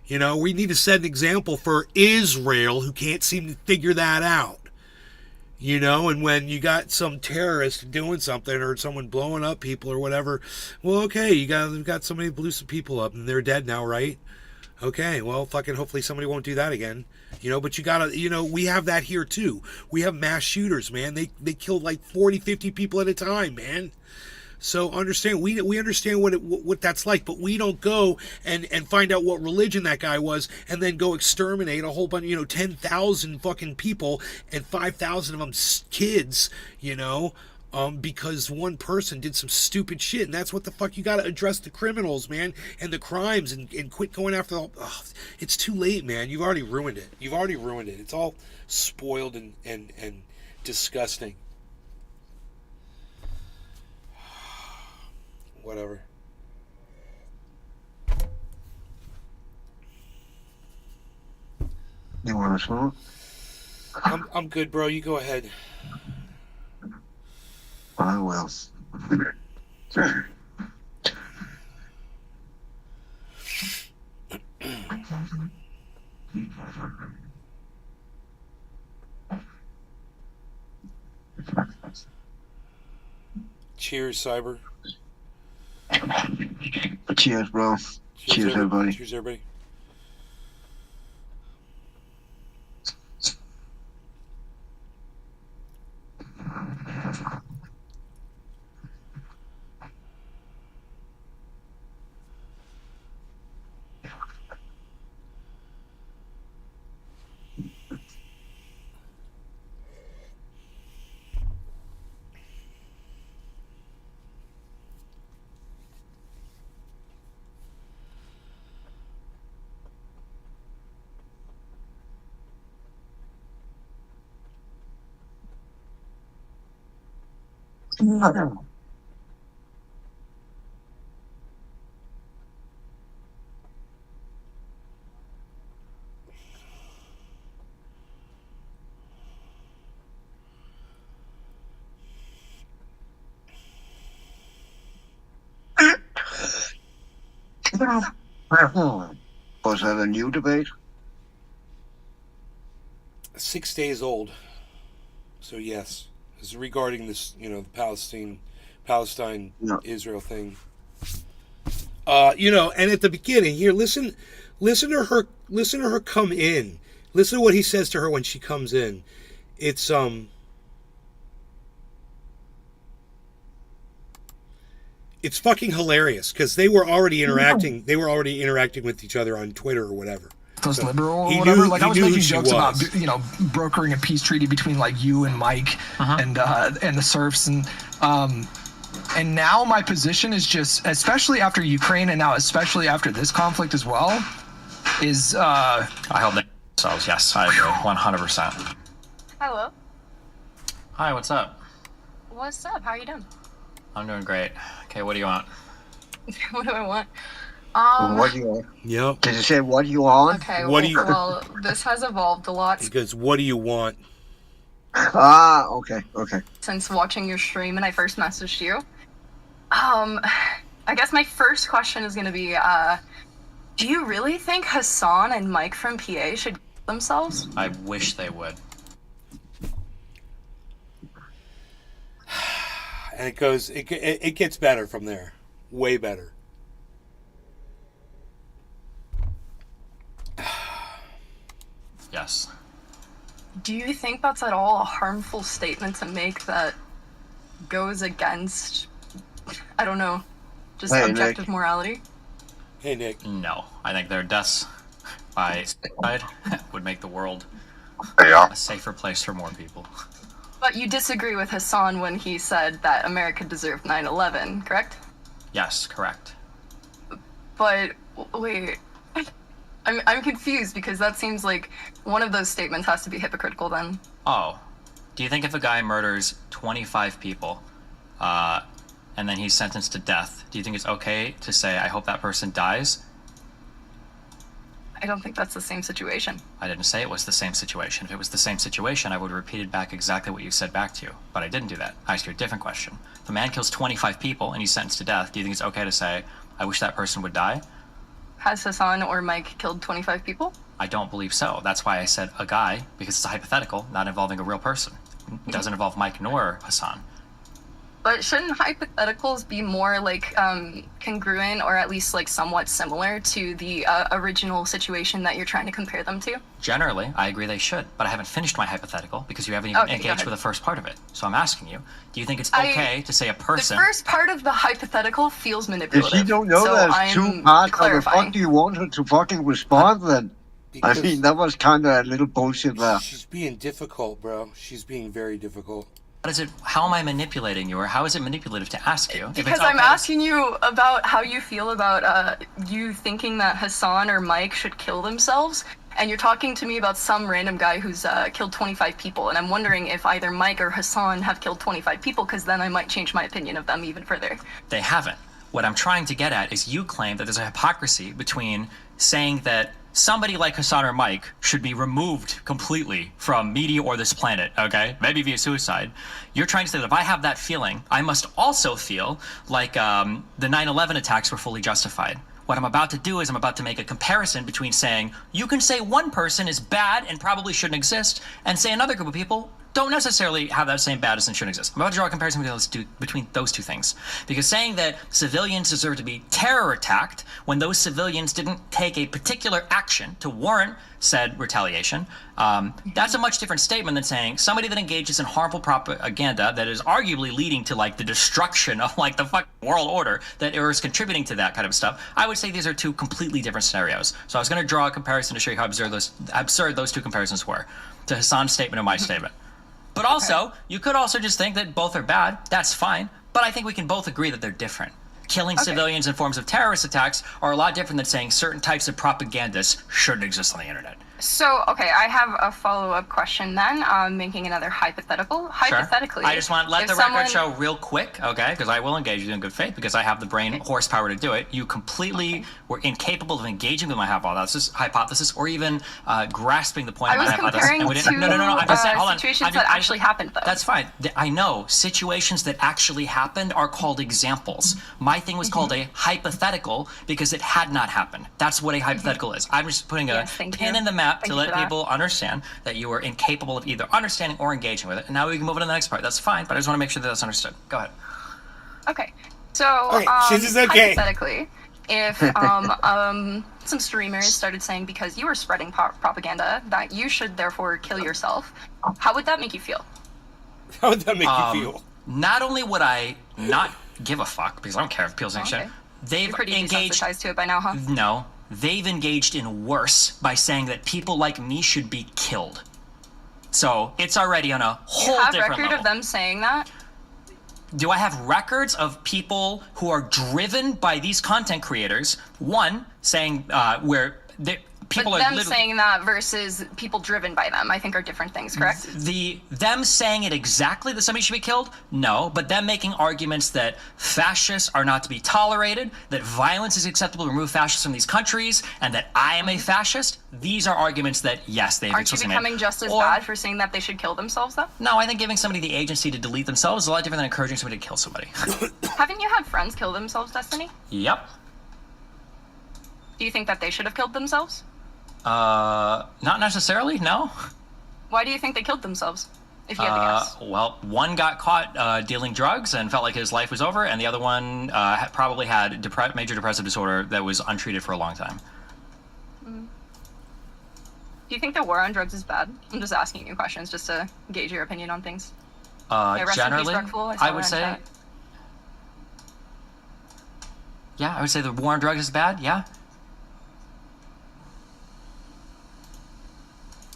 You know, we need to set an example for Israel, who can't seem to figure that out. You know, and when you got some terrorist doing something or someone blowing up people or whatever, well, okay, you got somebody who blew some people up and they're dead now, right? Okay, well, fucking hopefully somebody won't do that again. You know, but you gotta, you know, we have that here too. We have mass shooters, man. They kill like 40, 50 people at a time, man. So understand, we understand what that's like, but we don't go and find out what religion that guy was and then go exterminate a whole bunch, 10,000 fucking people and 5,000 of them kids, because one person did some stupid shit. And that's what the fuck, you got to address the criminals, man, and the crimes and quit going after it's too late, man. You've already ruined it. It's all spoiled and disgusting. Whatever. You want to smoke? I'm good, bro. You go ahead. I will. Cheers, Cyber. Cheers, bro. Cheers, everybody. Cheers, everybody. Was that a new debate? 6 days old. So yes, this is regarding this, the Palestine No. Israel thing. And at the beginning here, listen to her come in. Listen to what he says to her when she comes in. It's it's fucking hilarious because they were already interacting. They were already interacting with each other on Twitter or whatever. Those So liberal or he whatever. knew- Like he I was knew who making she jokes about, was. brokering a peace treaty between like you and Mike and the serfs and now my position is just, especially after Ukraine and now especially after this conflict as well, is I hope they themselves. Yes, I agree, 100%. Hello. Hi, what's up? What's up? How are you doing? I'm doing great. Okay, what do you want? What do I want? What do you want? Yep. Did you say what you want? Okay. What do you- Well, this has evolved a lot He goes, "What do you want?" Ah, okay. since watching your stream, and I first messaged you. I guess my first question is gonna be, do you really think Hassan and Mike from PA should kill themselves? I wish they would. And it goes. It gets better from there. Way better. Yes. Do you think that's at all a harmful statement to make that goes against, I don't know, just Hey, objective Nick. morality? Hey, Nick. No. I think their deaths by suicide would make the world Yeah. a safer place for more people. But you disagree with Hassan when he said that America deserved 9/11, correct? Yes, correct. But wait, I'm confused because that seems like one of those statements has to be hypocritical then. Oh. Do you think if a guy murders 25 people, and then he's sentenced to death, do you think it's okay to say, I hope that person dies? I don't think that's the same situation. I didn't say it was the same situation. If it was the same situation, I would have repeated back exactly what you said back to you. But I didn't do that. I asked you a different question. If a man kills 25 people and he's sentenced to death, do you think it's okay to say, I wish that person would die? Has Hassan or Mike killed 25 people? I don't believe so. That's why I said a guy, because it's a hypothetical, not involving a real person. It doesn't involve Mike nor Hassan. But shouldn't hypotheticals be more like congruent or at least like somewhat similar to the original situation that you're trying to compare them to? Generally, I agree they should, but I haven't finished my hypothetical because you haven't even Okay, go engaged ahead. with the first part of it. So I'm asking you, do you think it's okay to say a person... The first part of the hypothetical feels If manipulative. you don't know so there's I'm two parts, how the clarifying. fuck do you want her to fucking respond then? I Because mean, that was kind of a little bullshit there. she's being difficult, bro. She's being very difficult. How am I manipulating you, or how is it manipulative to ask you? If it's Because I'm okay to- asking you about how you feel about you thinking that Hassan or Mike should kill themselves, and you're talking to me about some random guy who's killed 25 people, and I'm wondering if either Mike or Hassan have killed 25 people, because then I might change my opinion of them even further. They haven't. What I'm trying to get at is you claim that there's a hypocrisy between saying that somebody like Hassan or Mike should be removed completely from media or this planet, okay? Maybe via suicide. You're trying to say that if I have that feeling, I must also feel like the 9/11 attacks were fully justified. What I'm about to do is I'm about to make a comparison between saying you can say one person is bad and probably shouldn't exist, and say another group of people don't necessarily have that same badness and shouldn't exist. I'm about to draw a comparison between those two things. Because saying that civilians deserve to be terror attacked when those civilians didn't take a particular action to warrant said retaliation, that's a much different statement than saying somebody that engages in harmful propaganda that is arguably leading to like the destruction of like the fucking world order that is contributing to that kind of stuff. I would say these are two completely different scenarios. So I was going to draw a comparison to show you how absurd those two comparisons were to Hassan's statement and my statement. But also, you could also just think that both are bad. That's fine. But I think we can both agree that they're different. Killing civilians in forms of terrorist attacks are a lot different than saying certain types of propagandists shouldn't exist on the internet. So, okay, I have a follow-up question then. Making another hypothetical. Hypothetically, I just want to let if the someone- record show real quick, okay? Because I will engage you in good faith because I have the brain horsepower to do it. You completely were incapable of engaging with my hypothesis or even grasping the point I of my was hypothesis. comparing And we didn't- two no. I'm just saying, hold on. situations that actually happened, though. That's fine. I know situations that actually happened are called examples. My thing was called a hypothetical because it had not happened. That's what a hypothetical is. I'm just putting a pin in the map to let people understand that you are incapable of either understanding or engaging with it. And now we can move on to the next part. That's fine, but I just want to make sure that that's understood. Go ahead. Okay, so Okay, this is okay. hypothetically, if some streamers started saying because you were spreading propaganda that you should therefore kill yourself, how would that make you feel? How would that make you feel? Not only would I not give a fuck because I don't care if people say shit, Okay. they've You're pretty engaged. desensitized to it by now, huh? No, they've engaged in worse by saying that people like me should be killed. So it's already on a whole You have different record level. of them saying that? Do I have records of people who are driven by these content creators? One saying where people But are them literally saying that versus people driven by them, I think, are different things, correct? them saying it exactly that somebody should be killed? No, but them making arguments that fascists are not to be tolerated, that violence is acceptable to remove fascists from these countries, and that I am a fascist. These are arguments that yes, they've Aren't you explicitly becoming made. just as Or- bad for saying that they should kill themselves, though? No, I think giving somebody the agency to delete themselves is a lot different than encouraging somebody to kill somebody. Haven't you had friends kill themselves, Destiny? Yep. Do you think that they should have killed themselves? Not necessarily. No. Why do you think they killed themselves? If you had to guess. Well, one got caught dealing drugs and felt like his life was over, and the other one probably had major depressive disorder that was untreated for a long time. Do you think the war on drugs is bad? I'm just asking you questions just to gauge your opinion on things. Yeah, rest in peace, Generally, Drugful. saw I that would in say. chat. Yeah, I would say the war on drugs is bad. Yeah.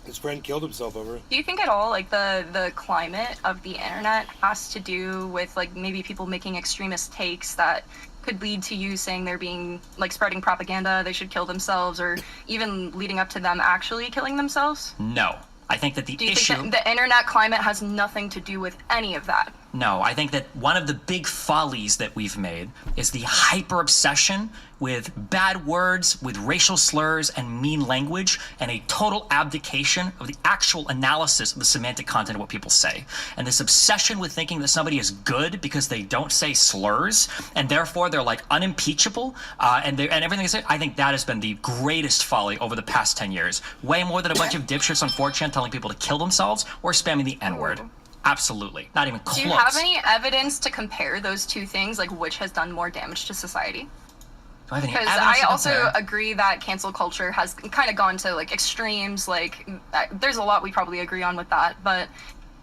His friend killed himself over it. Do you think at all, like, the climate of the internet has to do with, like, maybe people making extremist takes that could lead to you saying they're being, like, spreading propaganda, they should kill themselves, or even leading up to them actually killing themselves? No. I think that the Do you issue. think that the internet climate has nothing to do with any of that? No, I think that one of the big follies that we've made is the hyper obsession with bad words, with racial slurs and mean language, and a total abdication of the actual analysis of the semantic content of what people say. And this obsession with thinking that somebody is good because they don't say slurs, and therefore they're like unimpeachable, and everything they say, I think that has been the greatest folly over the past 10 years. Way more than a bunch of dipshits on 4chan telling people to kill themselves or spamming the N-word. Absolutely. Not even close. Do you have any evidence to compare those two things, like which has done more damage to society? Do I have any Because evidence I to also compare? agree that cancel culture has kind of gone to like extremes. Like, there's a lot we probably agree on with that, but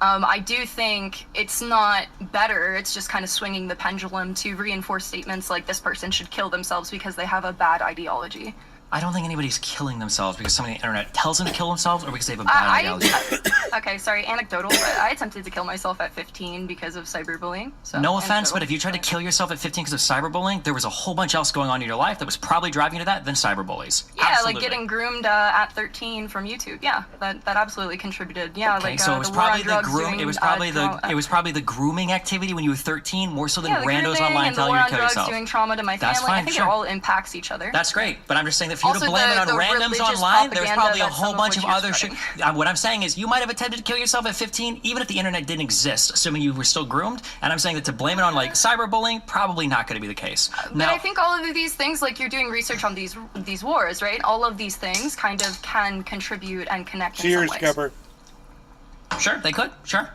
I do think it's not better. It's just kind of swinging the pendulum to reinforce statements like this person should kill themselves because they have a bad ideology. I don't think anybody's killing themselves because somebody on the internet tells them to kill themselves or because they have a bad ideology. Okay, sorry, anecdotal, but I attempted to kill myself at 15 because of cyberbullying. So No offense, but anecdotal. if you tried to kill yourself at 15 because of cyberbullying, there was a whole bunch else going on in your life that was probably driving you to that than cyberbullies. Yeah, Absolutely. like getting groomed at 13 from YouTube. Yeah, that absolutely contributed. Yeah, Okay, like so it was the war on probably the drugs groom. doing, It was probably trauma- it was probably the grooming activity when you were 13, more so than yeah, the randos grooming online and the telling war you to on kill drugs yourself. doing trauma to my That's family. I fine, think sure. it all impacts each other. That's great, but I'm just saying that for you to Also, blame it on the randoms religious online, there's propaganda probably a that whole some of bunch which of you're other shit. spreading. What I'm saying is you might have attempted to kill yourself at 15, even if the internet didn't exist, assuming you were still groomed. And I'm saying that to blame it on like cyberbullying, probably not going to be the case. But I think all of these things, like you're doing research on these wars, right? All of these things kind of can contribute and connect in Cheers, some ways. Scupper. Sure, they could. Sure.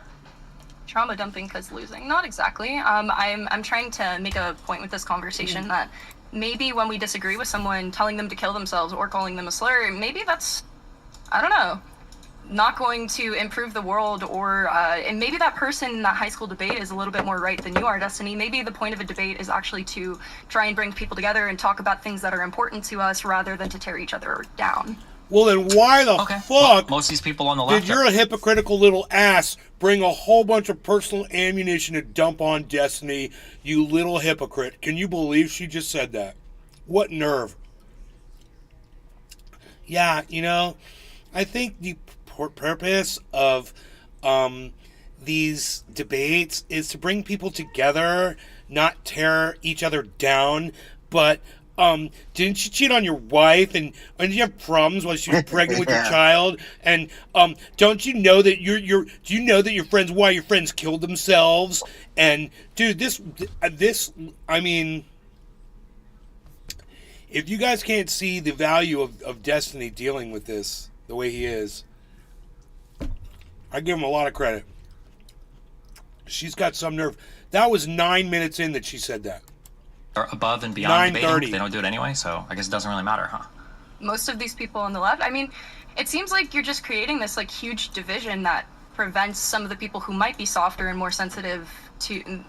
Trauma dumping because losing, not exactly. I'm trying to make a point with this conversation that maybe when we disagree with someone, telling them to kill themselves or calling them a slur, maybe that's, I don't know, not going to improve the world, or and maybe that person in that high school debate is a little bit more right than you are, Destiny. Maybe the point of a debate is actually to try and bring people together and talk about things that are important to us rather than to tear each other down. Well, then why the fuck Most of these people on the did left. your hypocritical little ass bring a whole bunch of personal ammunition to dump on Destiny, you little hypocrite? Can you believe she just said that? What nerve? Yeah, you know, I think the purpose of these debates is to bring people together, not tear each other down. But didn't you cheat on your wife, and did you have problems while she was pregnant with your child? And don't you know that do you know that your friends killed themselves? And dude, this I mean, if you guys can't see the value of Destiny dealing with this the way he is, I give him a lot of credit. She's got some nerve. That was 9 minutes in that she said that. Or above and beyond debating, 9:30. they don't do it anyway, so I guess it doesn't really matter, huh? Most of these people on the left, I mean, it seems like you're just creating this like huge division that prevents some of the people who might be softer and more sensitive to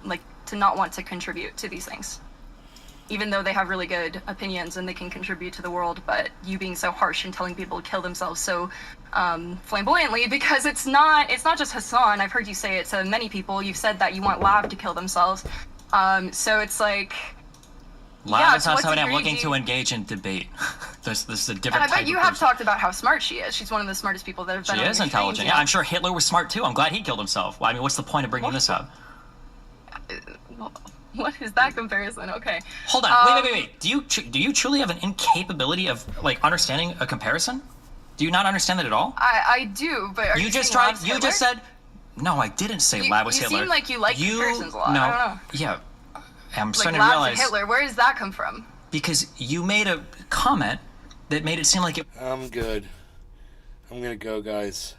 not want to contribute to these things, even though they have really good opinions and they can contribute to the world. But you being so harsh and telling people to kill themselves so flamboyantly, because it's not just Hassan. I've heard you say it to many people. You've said that you want Lav to kill themselves. So it's like, Lav is to not what somebody I'm degree looking do to you- engage in debate. This is a And different I type bet you of have person. talked about how smart she is. She's one of the smartest people that have been She on is the intelligent. trains, Yeah, you know? I'm sure Hitler was smart too. I'm glad he killed himself. Well, I mean, what's the point of bringing this up? What is that comparison? Okay. Hold on. Wait. Do you truly have an incapability of like understanding a comparison? Do you not understand that at all? I do, but are you just saying tried. Lav's You Hitler? just said. No, I didn't say Lav was you Hitler. seem like you like comparisons a lot. No. I don't know. Yeah. I'm Like starting to Lav's realize Hitler, where does that come from? because you made a comment that made it seem like it. I'm good. I'm gonna go, guys.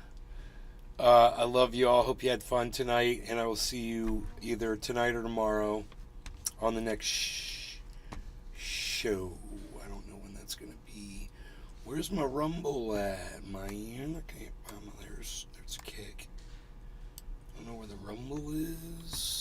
I love you all. Hope you had fun tonight, and I will see you either tonight or tomorrow on the next show. I don't know when that's gonna be. Where's my Rumble at, man? I can't find my. There's a kick. I don't know where the Rumble is.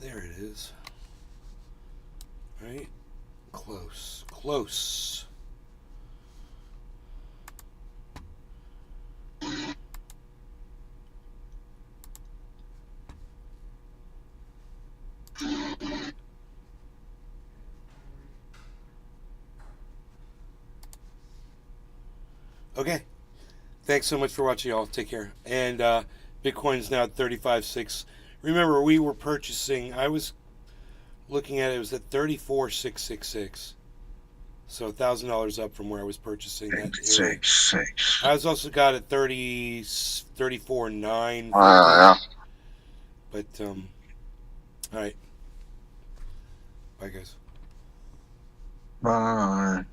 There it is. Right? Close. Okay. Thanks so much for watching, y'all. Take care. And Bitcoin's now at 35.6. Remember, we were purchasing, I was looking at it, was at 34,666. So $1,000 up from where I was purchasing that. 666. I was also got at 34.9. Yeah. But all right. Bye, guys. Bye.